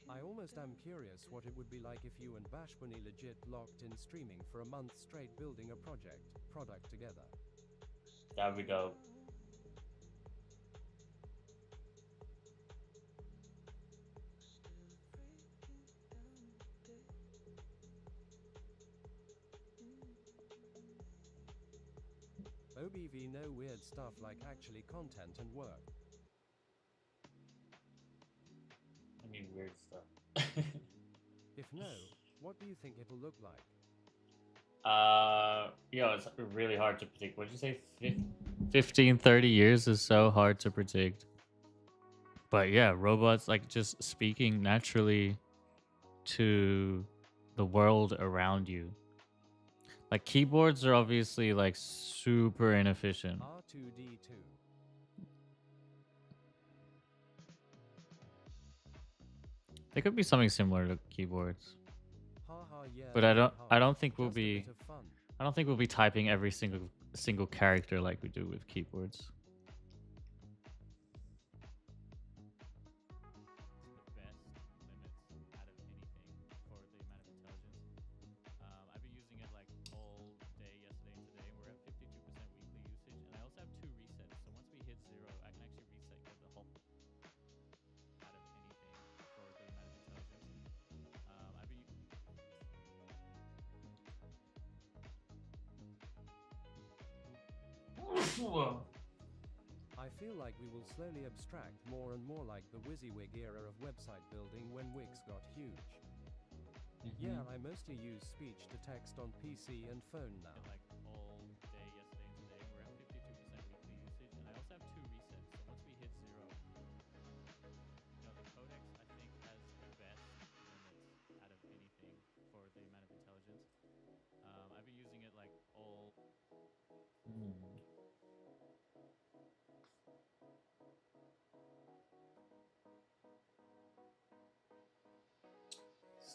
B: I almost am curious what it would be like if you and Bashbunny legit locked in streaming for a month straight building a product together.
A: that'd be dope.
B: OBV, no weird stuff like actually content and work.
A: I mean weird stuff.
B: If no, what do you think it'll look like?
A: It's really hard to predict. What did you say? 15, 30 years is so hard to predict. But yeah, robots like just speaking naturally to the world around you. Like keyboards are obviously like super inefficient.
B: R2D2.
A: There could be something similar to keyboards.
B: Haha, yeah.
A: But I don't think we'll
B: Just a
A: be
B: bit of fun.
A: I don't think we'll be typing every single character like we do with keyboards. The best limits out of anything for the amount of intelligence. I've been using it like all day yesterday and today, and we're at 52% weekly usage. And I also have 2 resets, so once we hit 0, I can actually reset the whole out of anything for the amount of intelligence. I've been
B: I feel like we will slowly abstract more and more like the WYSIWYG era of website building when Wix got huge. Yeah, I mostly use speech to text on PC and phone now.
A: like all day yesterday and today, we're at 52% weekly usage, and I also have 2 resets. So once we hit 0, the Codex I think has the best limits out of anything for the amount of intelligence. I've been using it like all.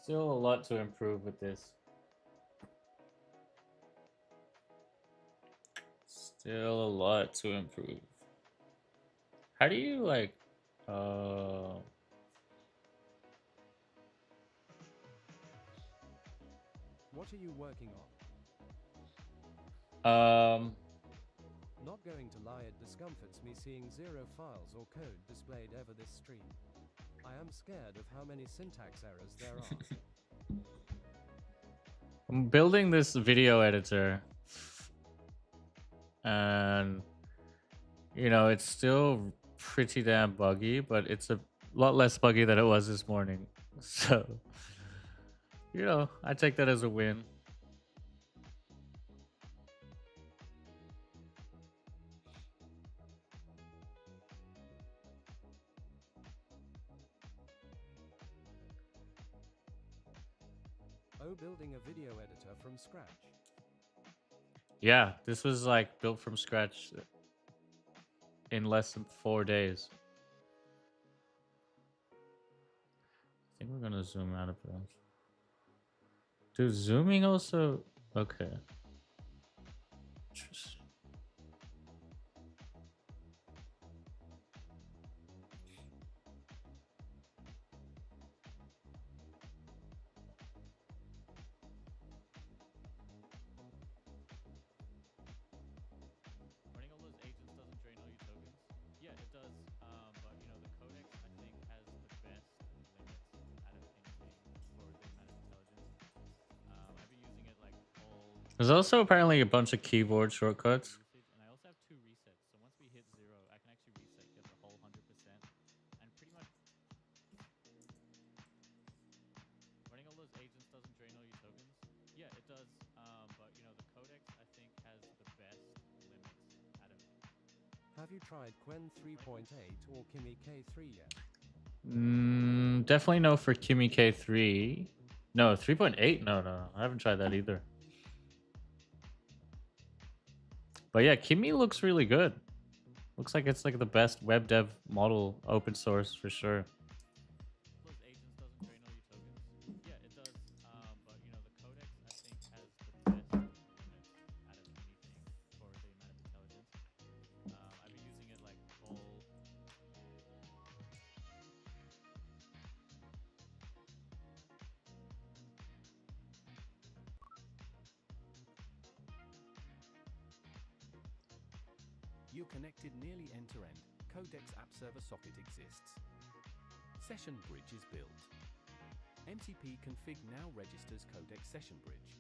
A: Still a lot to improve with this. Still a lot to improve. How do you like
B: What are you working on? Not going to lie, it discomforts me seeing 0 files or code displayed ever this stream. I am scared of how many syntax errors there are.
A: I'm building this video editor, and it's still pretty damn buggy, but it's a lot less buggy than it was this morning. So, I take that as a win.
B: Oh, building a video editor from scratch.
A: Yeah, this was like built from scratch. in less than 4 days. I think we're gonna zoom out of this. Dude, zooming also okay. Interesting. Running all those agents doesn't drain all your tokens. Yeah, it does. But you know, the Codex I think has the best limits out of anything for the amount of intelligence. I've been using it like all. There's also apparently a bunch of keyboard shortcuts. Usage, and I also have 2 resets. So once we hit 0, I can actually reset, get the whole 100%, and pretty much running all those agents doesn't drain all your tokens. Yeah, it does. But you know, the Codex I think has the best limits out of.
B: Have you tried Quen 3.8 or Kimi K3 yet?
A: Definitely no for Kimi K3. No, 3.8? No. I haven't tried that either. But yeah, Kimi looks really good. Looks like it's like the best web dev model open source for sure. Those agents doesn't drain all your tokens. Yeah, it does. But you know, the Codex I think has the best limits out of anything for the amount of intelligence. I've been using it like all.
D: You're connected nearly end-to-end. Codex app server socket exists. Session bridge is built. MCP config now registers Codex session bridge.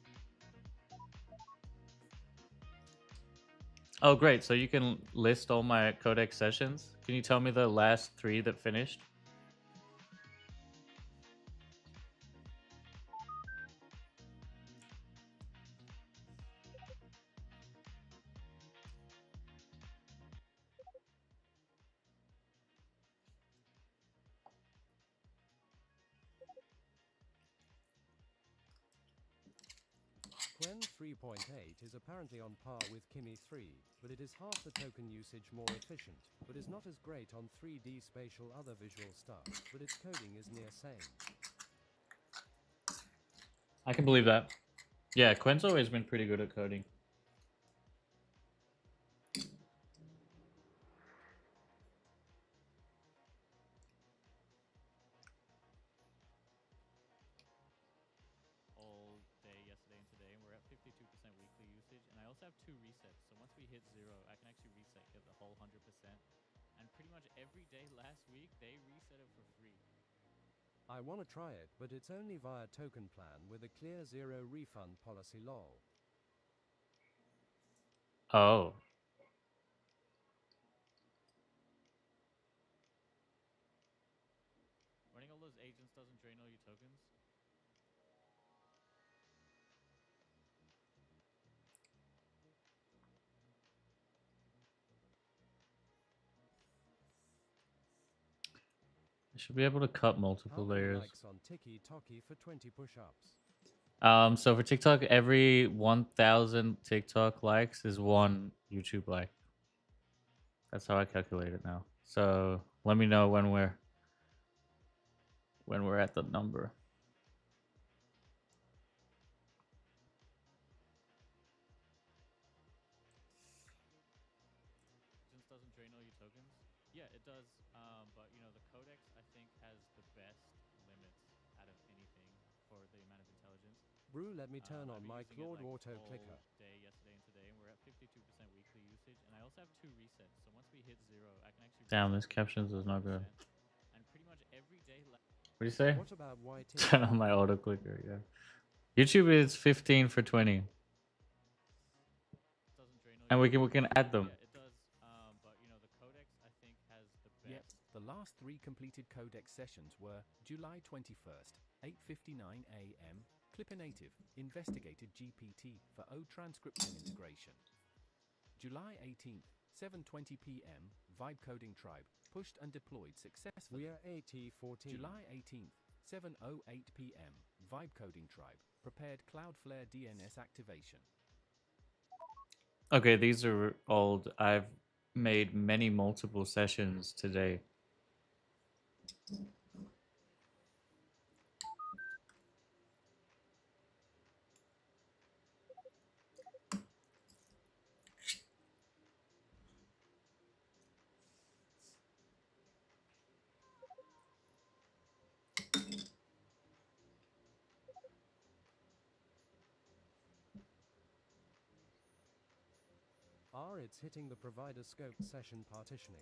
A: Oh, great. So you can list all my Codex sessions. Can you tell me the last 3 that finished?
B: Quen 3.8 is apparently on par with Kimi 3, but it is half the token usage more efficient, but is not as great on 3D spatial other visual stuff, but its coding is near same.
A: I can believe that. Yeah, Quen's always been pretty good at coding. All day yesterday and today, and we're at 52% weekly usage. And I also have 2 resets. So once we hit 0, I can actually reset, get the whole 100%. And pretty much every day last week, they reset it for free.
B: I want to try it, but it's only via token plan with a clear zero refund policy lol.
A: Oh. Running all those agents doesn't drain all your tokens. I should be able to cut multiple
B: How many
A: layers.
B: likes on Tiki Toki for 20 push-ups?
A: So for TikTok, every 1,000 TikTok likes is 1 YouTube like. That's how I calculate it now. So let me know when we're at the number. Agents doesn't drain all your tokens. Yeah, it does. But you know, the Codex I think has the best limits out of anything for the amount of intelligence.
B: Brew, let me turn on
A: I've been
B: my
A: using
B: Claude
A: it like
B: auto
A: all
B: clicker.
A: day yesterday and today, and we're at 52% weekly usage. And I also have 2 resets. So once we hit 0, I can actually. Damn, this captions is not good. And pretty much every day. What do you say?
B: What about YT?
A: Turn on my auto clicker. Yeah. YouTube is 15 for 20. And we can add them.
D: Yeah, it does. But you know, the Codex I think has the best. Yep. The last 3 completed Codex sessions were July 21st, 8:59 a.m. Clippy Native investigated GPT for O transcription integration. July 18th, 7:20 p.m. Vibe Coding Tribe pushed and deployed successfully.
B: We are AT14.
D: July 18th, 7:08 p.m. Vibe Coding Tribe prepared Cloudflare DNS activation.
A: Okay, these are old. I've made many multiple sessions today.
B: It's hitting the provider scoped session partitioning.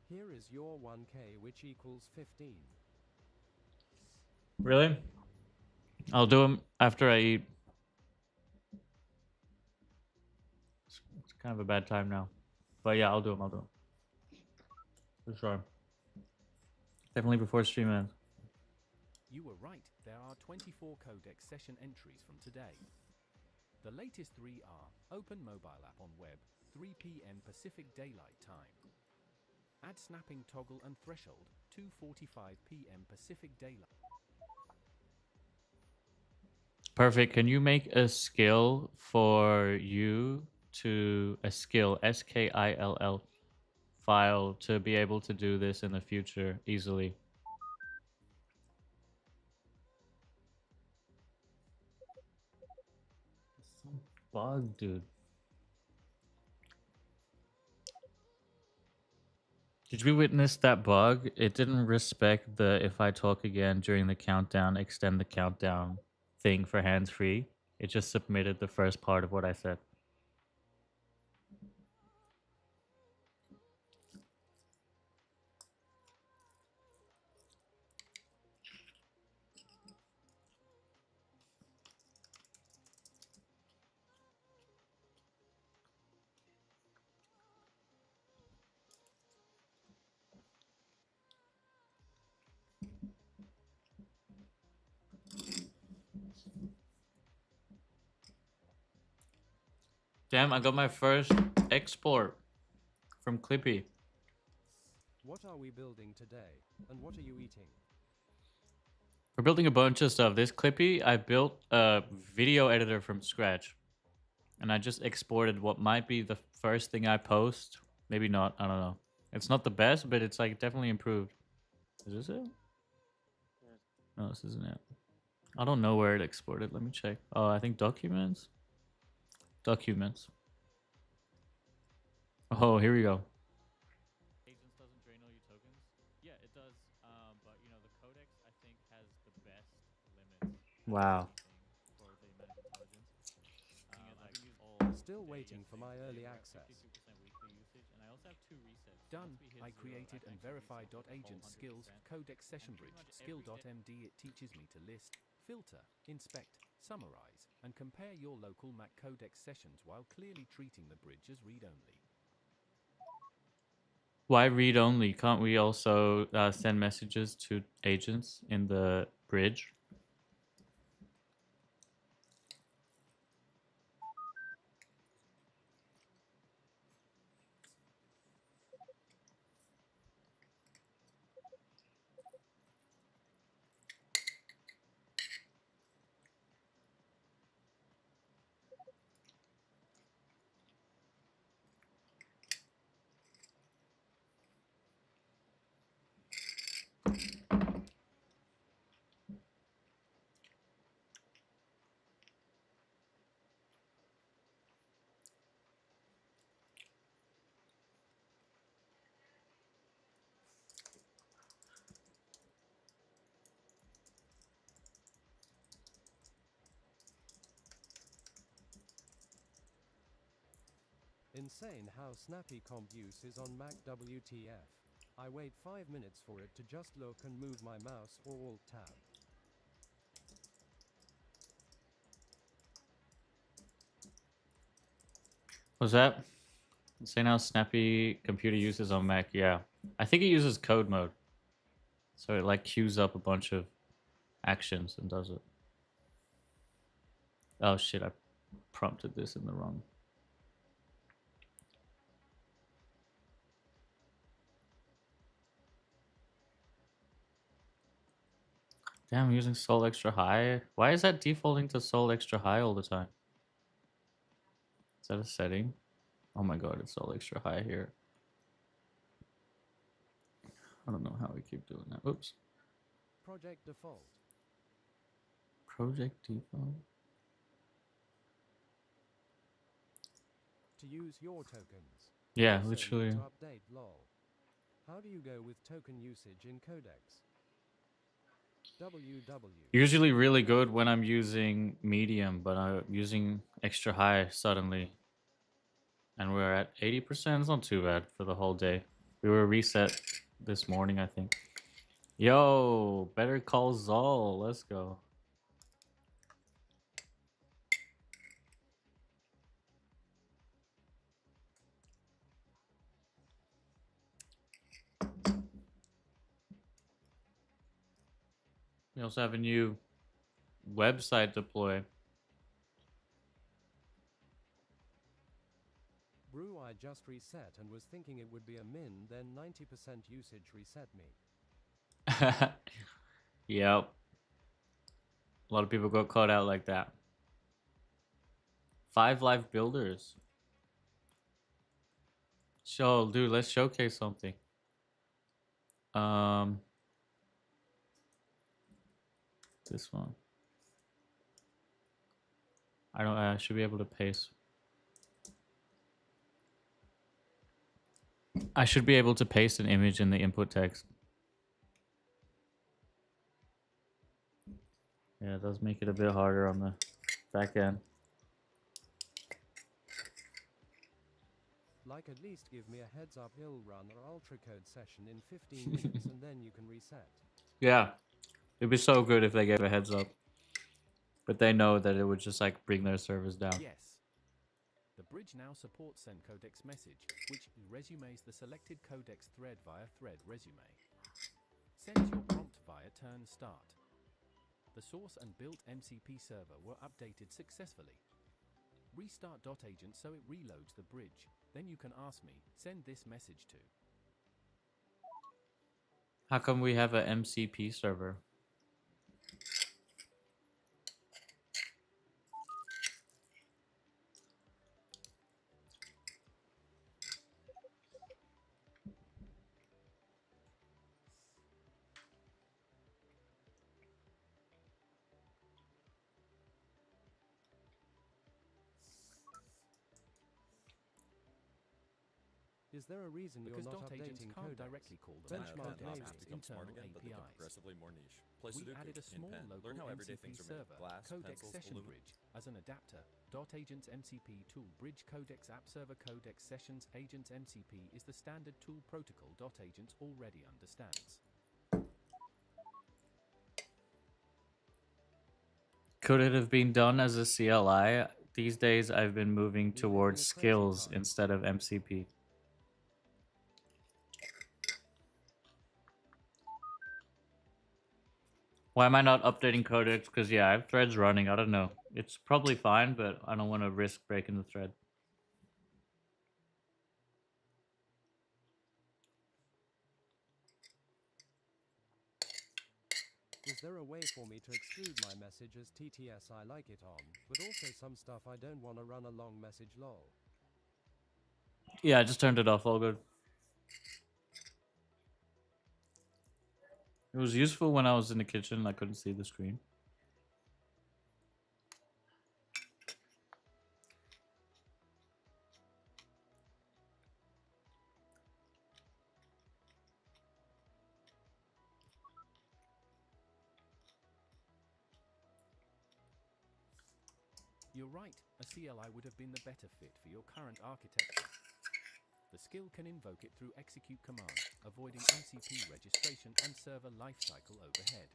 B: Here is your 1K, which equals 15.
A: Really? I'll do them after I eat. It's kind of a bad time now. But yeah, I'll do them. I'll do them. For sure. Definitely before stream ends.
D: You were right, there are 24 Codex session entries from today. The latest 3 are Open mobile app on web, 3 p.m. Pacific Daylight Time. Add snapping toggle and threshold, 2:45 p.m. Pacific Daylight.
A: Perfect. Can you make a skill for you to a skill SKILL file to be able to do this in the future easily? Some bug, dude. Did we witness that bug? It didn't respect the if I talk again during the countdown, extend the countdown thing for hands free. It just submitted the first part of what I said. Damn, I got my first export from Clippy.
B: What are we building today, and what are you eating?
A: We're building a bunch of stuff. This Clippy, I built a video editor from scratch. And I just exported what might be the first thing I post. Maybe not, I don't know. It's not the best, but it's like definitely improved. Is this it? No, this isn't it. I don't know where it exported. Let me check. Oh, I think documents. Documents. Oh, here we go. Agents doesn't drain all your tokens. Yeah, it does. But you know the Codex I think has the best limits. Wow. For the amount of intelligence.
B: Still waiting for my early access.
A: 52% weekly usage, and I also have 2 resets.
D: Done. I created and verified .agent skills Codex session bridge skill.md. It teaches me to list, filter, inspect, summarize, and compare your local Mac Codex sessions while clearly treating the bridge as read-only.
A: Why read only? Can't we also send messages to agents in the bridge?
B: Insane how snappy comp use is on Mac. WTF. I wait 5 minutes for it to just look and move my mouse or Alt-Tab.
A: Was that? Say now snappy computer uses on Mac. Yeah. I think it uses code mode. So it like queues up a bunch of actions and does it. Oh shit, I prompted this in the wrong. Damn, I'm using Sol Extra High. Why is that defaulting to Sol Extra High all the time? Is that a setting? Oh my god, it's all extra high here. I don't know how we keep doing that. Oops.
B: Project default.
A: Project default.
B: To use your tokens.
A: Yeah,
B: Also
A: literally.
B: need to update lol. How do you go with token usage in Codex? www.
A: Usually really good when I'm using medium, but I'm using extra high suddenly. And we're at 80%. It's not too bad for the whole day. We were reset this morning, I think. Yo, Better Call Saul. Let's go. We also have a new website deploy.
B: Brew I just reset and was thinking it would be a min, then 90% usage reset me.
A: Yep. A lot of people got caught out like that. 5 live builders. Show, dude, let's showcase something. This one. I should be able to paste. I should be able to paste an image in the input text. Yeah, it does make it a bit harder on the back end.
B: Like, at least give me a heads up he'll run or ultra code session in 15 minutes and then you can reset.
A: Yeah. It'd be so good if they gave a heads up. But they know that it would just like bring their servers down.
D: Yes. The bridge now supports send codex message, which resumes the selected codex thread via thread resume. Sends your prompt via turn start. The source and built MCP server were updated successfully. Restart .agent so it reloads the bridge. Then you can ask me, send this message to.
A: How come we have a MCP server?
B: Is there a reason
D: Because
B: you're not
D: .agents
B: updating
D: can't
B: Codex?
D: directly call the
B: Benchmark
D: Benchmark
B: maybe.
D: database internal APIs.
F: progressively more niche. Play
D: We
F: Sudoku
D: added a
F: in
D: small
F: pen.
D: local
F: Learn how everyday
D: MCP
F: things are made.
D: server,
F: Glass,
D: Codex
F: pencils,
D: Session
F: aluminum.
D: Bridge, as an adapter. .agents MCP tool bridge Codex app server Codex Sessions Agents MCP is the standard tool protocol. .agents already understands.
A: Could it have been done as a CLI? These days I've been moving
B: living
A: towards
B: a crazy
A: skills
B: time.
A: instead of MCP. Why am I not updating Codex? Because, yeah, I have threads running. I don't know. It's probably fine, but I don't want to risk breaking the thread.
B: Is there a way for me to exclude my message as TTS I like it on, but also some stuff I don't want to run a long message lol?
A: Yeah, I just turned it off. All good. It was useful when I was in the kitchen and I couldn't see the screen.
D: You're right, a CLI would have been the better fit for your current architecture. The skill can invoke it through execute command, avoiding MCP registration and server lifecycle overhead.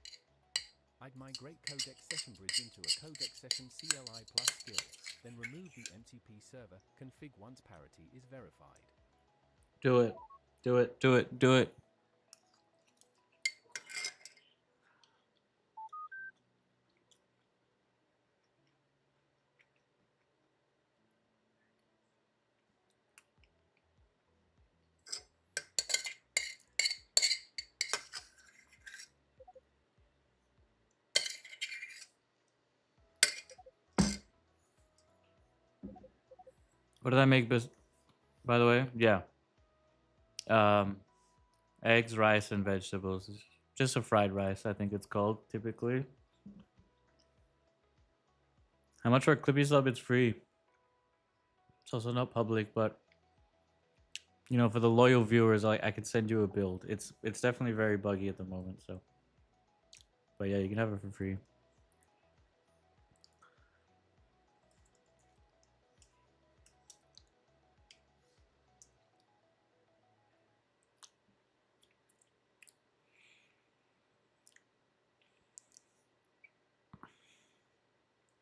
D: I'd migrate Codex Session Bridge into a Codex Session CLI plus skill, then remove the MCP server config once parity is verified.
A: Do it. Do it. Do it. Do it. What did I make this? By the way, yeah. Um, eggs, rice, and vegetables. Just a fried rice, I think it's called typically. How much for a Clippy sub? It's free. It's also not public, but you know, for the loyal viewers, I could send you a build. It's definitely very buggy at the moment, so. But yeah, you can have it for free.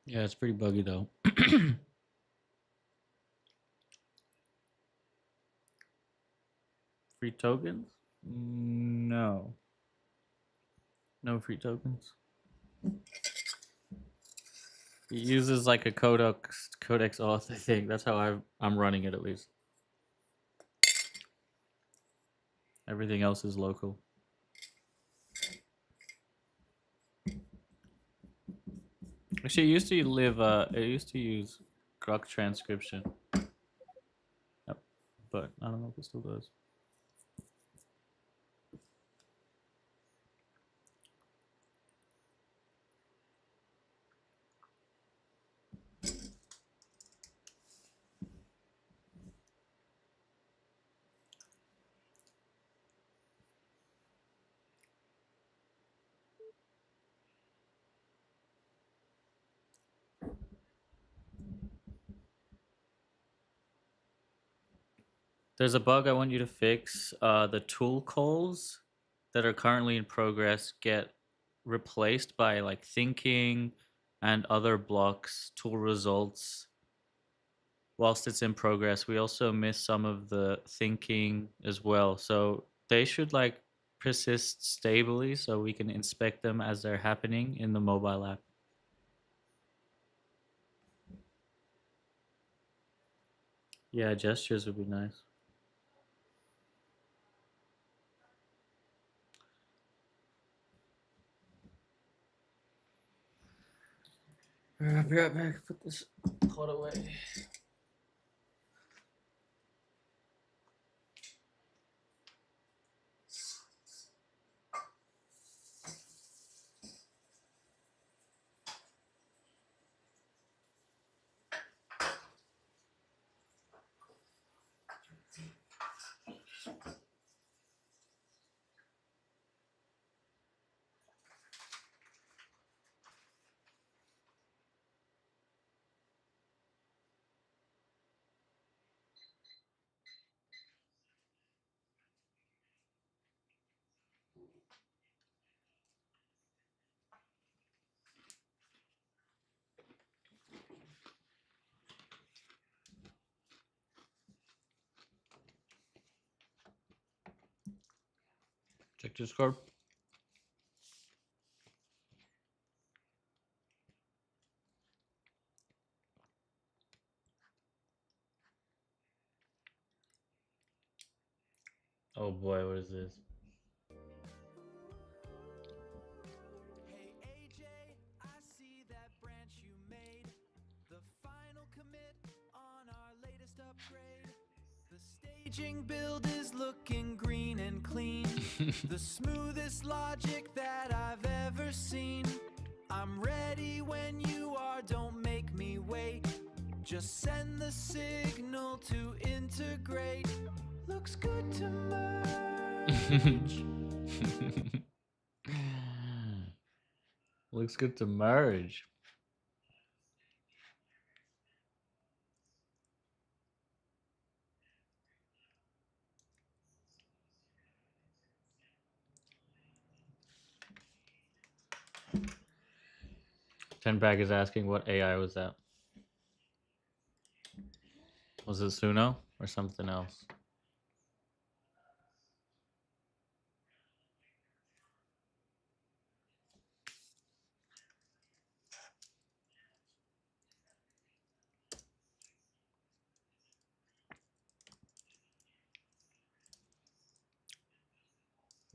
A: Yeah, it's pretty buggy though. Free tokens? No. No free tokens. It uses like a Codex auth, I think. That's how I'm running it at least. Everything else is local. Actually, it used to use Grok transcription. Yep. But I don't know if it still does. There's a bug I want you to fix. The tool calls that are currently in progress get replaced by like thinking and other blocks, tool results. Whilst it's in progress, we also miss some of the thinking as well. So they should like persist stably so we can inspect them as they're happening in the mobile app. Yeah, gestures would be nice. I'll be right back. Put this pot away. Check Discord. Oh boy, what is this?
F: Hey AJ, I see that branch you made. The final commit on our latest upgrade. The staging build is looking green and clean. The smoothest logic that I've ever seen. I'm ready when you are, don't make me wait. Just send the signal to integrate. Looks good to merge.
A: Looks good to merge. Tenbag is asking what AI was that? Was it Suno or something else?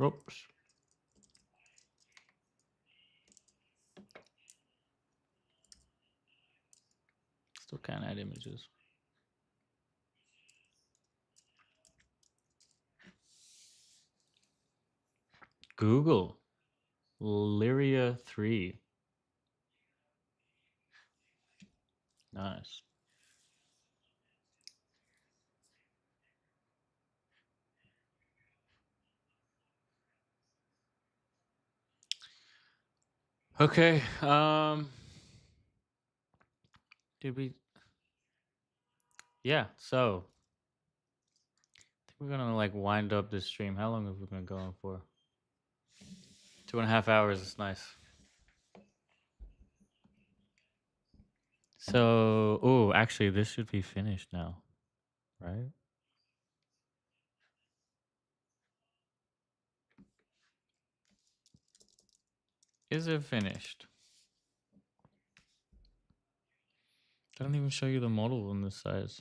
A: Oops. Still can't add images. Google. Lyria 3. Nice. Okay. Did we? Yeah. So I think we're gonna like wind up this stream. How long have we been going for? 2.5 hours. It's nice. So, oh, actually, this should be finished now, right? Is it finished? Doesn't even show you the model in this size.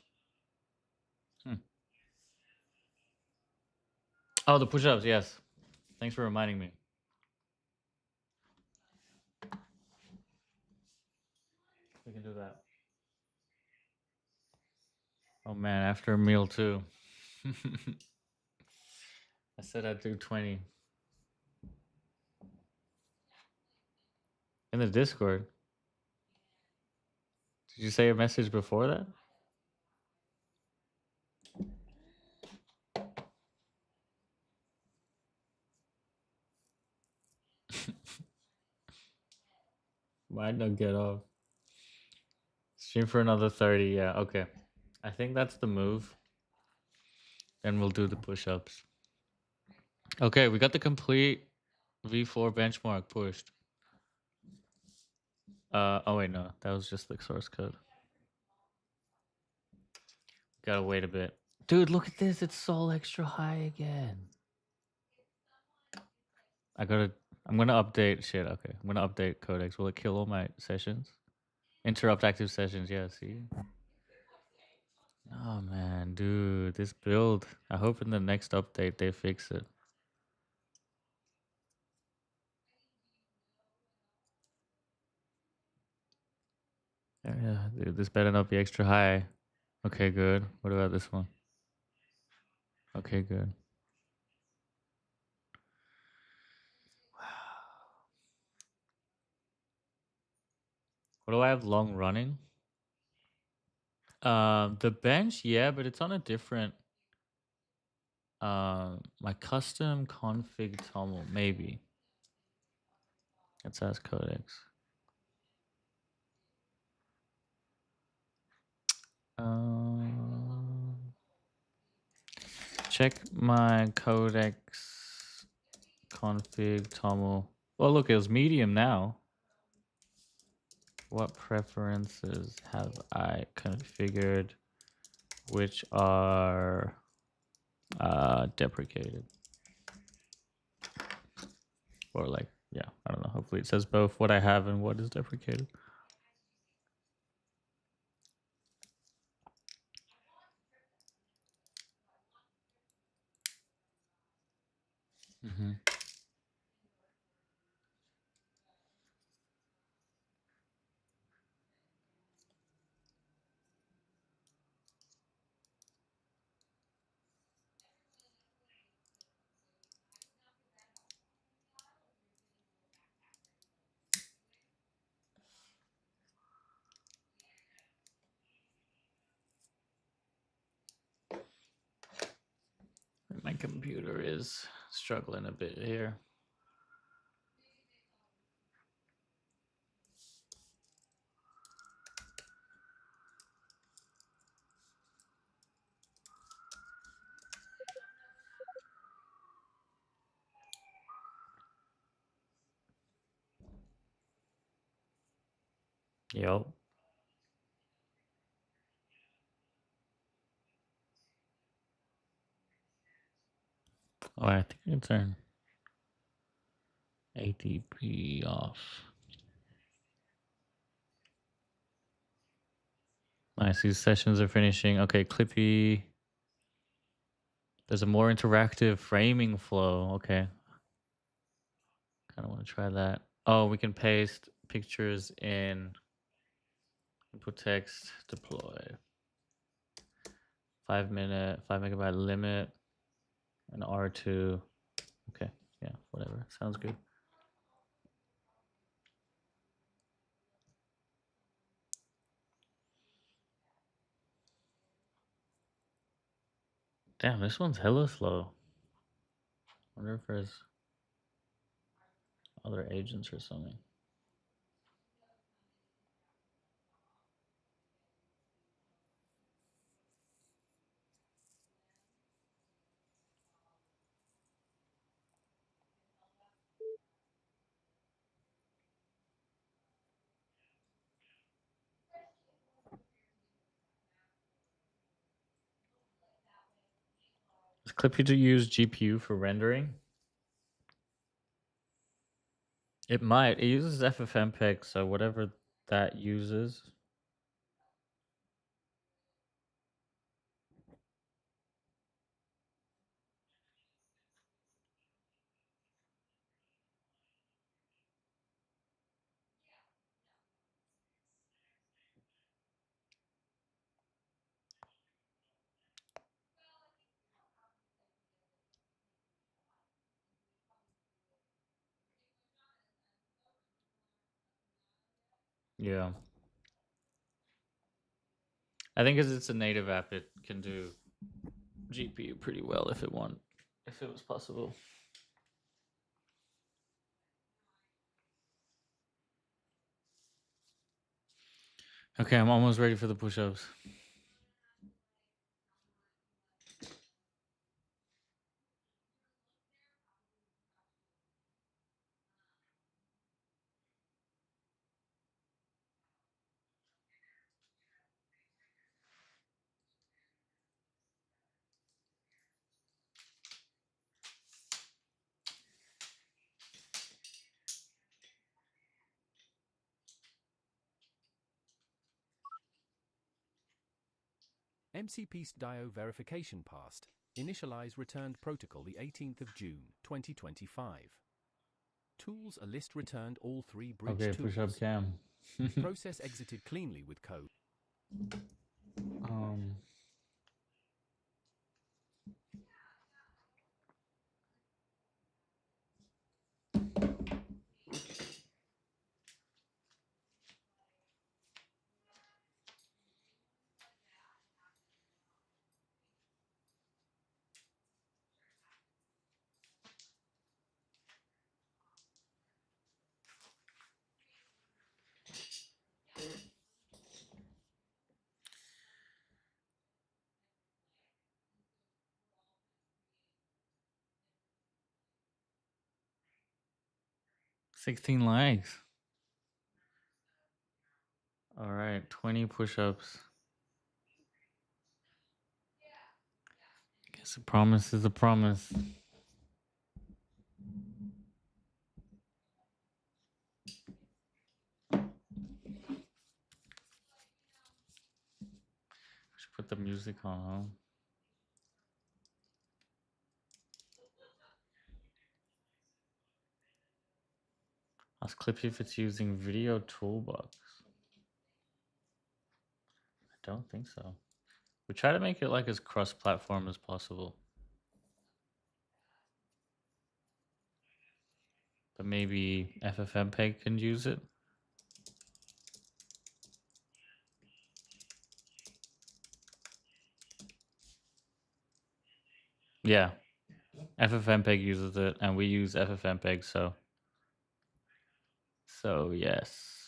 A: Oh, the push-ups. Yes. Thanks for reminding me. We can do that. Oh man, after a meal too. I said I'd do 20. In the Discord. Did you say a message before that? Might not get off. Stream for another 30. Yeah, okay. I think that's the move. Then we'll do the push-ups. Okay, we got the complete V4 benchmark pushed. Oh wait, no. That was just the source code. Gotta wait a bit. Dude, look at this. It's Sol extra high again. I'm gonna update shit. Okay. I'm gonna update Codex. Will it kill all my sessions? Interrupt active sessions. Yeah, see? Oh man, dude, this build. I hope in the next update they fix it. Yeah, dude, this better not be extra high. Okay, good. What about this one? Okay, good. What do I have long running? The bench, yeah, but it's on a different my custom config toml, maybe. Let's ask Codex. Check my Codex config toml. Oh, look, it was medium now. What preferences have I configured which are deprecated? Or like, yeah, I don't know. Hopefully it says both what I have and what is deprecated. Mm-hmm. My computer is struggling a bit here. Yep. Oh, I think I can turn ATP off. Nice. These sessions are finishing. Okay, Clippy. There's a more interactive framing flow. Okay. Kind of want to try that. Oh, we can paste pictures in input text, deploy. 5 megabyte limit, and R2. Okay. Yeah, whatever. Sounds good. Damn, this one's hella slow. Wonder if there's other agents or something. Does Clippy to use GPU for rendering? It might. It uses FFmpeg, so whatever that uses. Yeah. I think because it's a native app, it can do GPU pretty well if it was possible. Okay, I'm almost ready for the push-ups.
D: MCP SDIO verification passed. Initialize returned protocol the 18th of June, 2025. Tools a list returned all 3 bridge
A: Okay,
D: tools.
A: push-up cam.
D: Process exited cleanly with code.
A: um, 16 likes. All right, 20 push-ups. Guess a promise is a promise. Should put the music on, huh? Ask Clippy if it's using video toolbox. I don't think so. We try to make it like as cross-platform as possible. But maybe FFmpeg can use it. Yeah, FFmpeg uses it, and we use FFmpeg, so yes.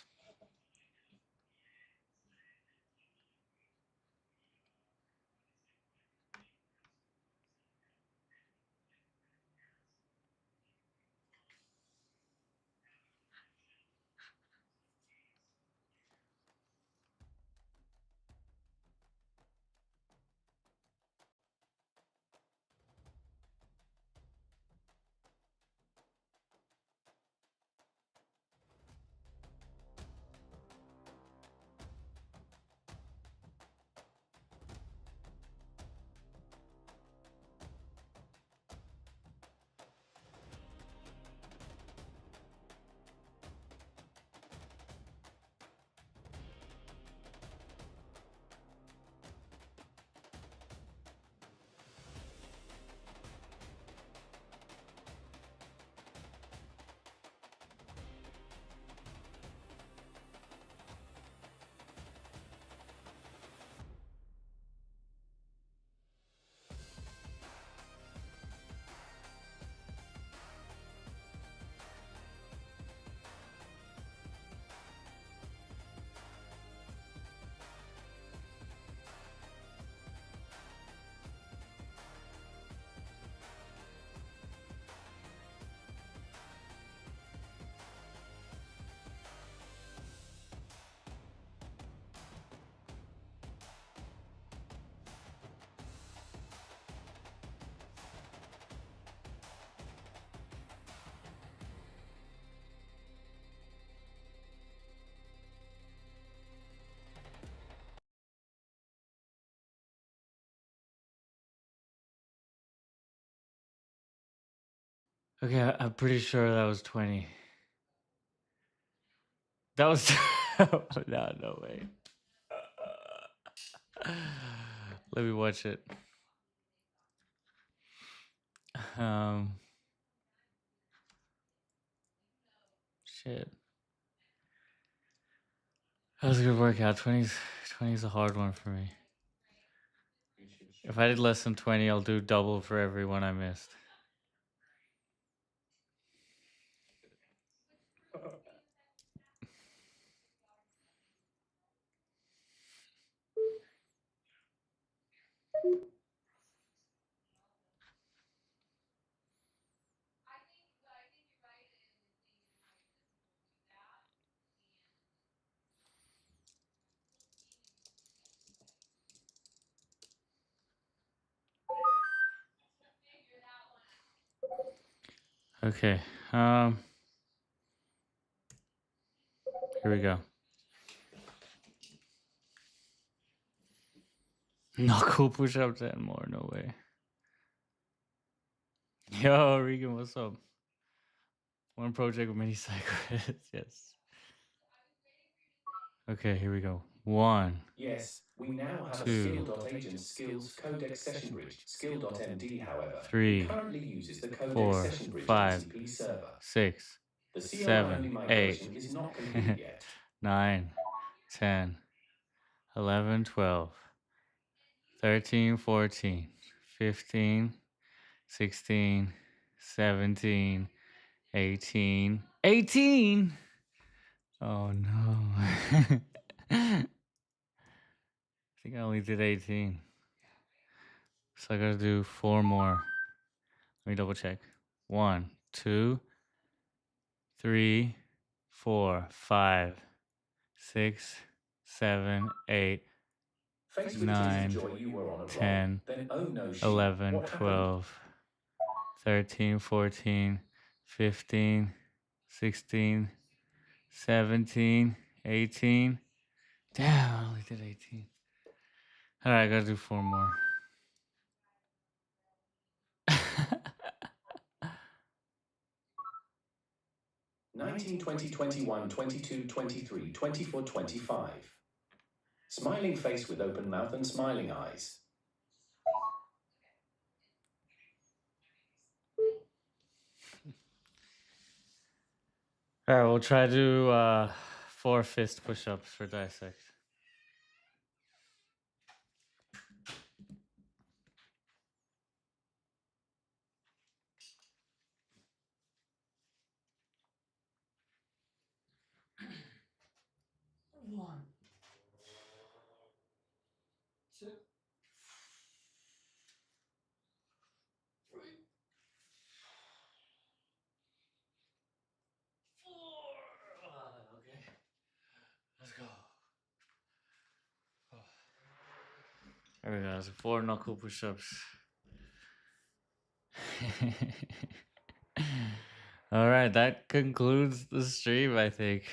A: Okay, I'm pretty sure that was 20. That was no way. Let me watch it. Shit. That was a good workout. 20's a hard one for me. If I did less than 20, I'll do double for every one I missed. Okay. Here we go. Knuckle push-ups and more. No way. Yo, Regan, what's up? One project with many cycles. Yes. Okay, here we go. 1.
D: Yes, we now have a
A: Two.
D: skill.agent skills codex session bridge. Skill.md, however,
A: 3.
D: currently uses the codex
A: 4.
D: session bridge
A: 5.
D: TCP server.
A: 6.
D: The CLI
A: 7.
D: only
A: 8.
D: migration is not complete yet.
A: 9. 10. 11. 12. 13. 14. 15. 16. 17. 18. 18! Oh no. I think I only did 18. So I gotta do 4 more. Let me double check. 1, 2, 3, 4, 5, 6, 7, 8,
D: Faced with tears of
A: 9,
D: joy, you were on a roll.
A: 10,
D: Then, oh no, shit.
A: 11,
D: What happened?
A: 12, 13, 14, 15, 16, 17, 18. Damn, I only did 18. Alright, I gotta do 4 more.
D: 19, 20, 21, 22, 23, 24, 25. Smiling face with open mouth and smiling eyes.
A: Alright, we'll try to do 4 fist push-ups for dissect. One, 2, 3, 4. Okay, let's go. There we go. So 4 knuckle push-ups. All right, that concludes the stream, I think.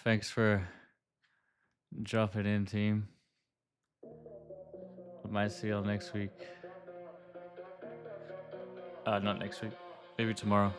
A: Thanks for dropping in, team. I might see y'all next week. Not next week. Maybe tomorrow.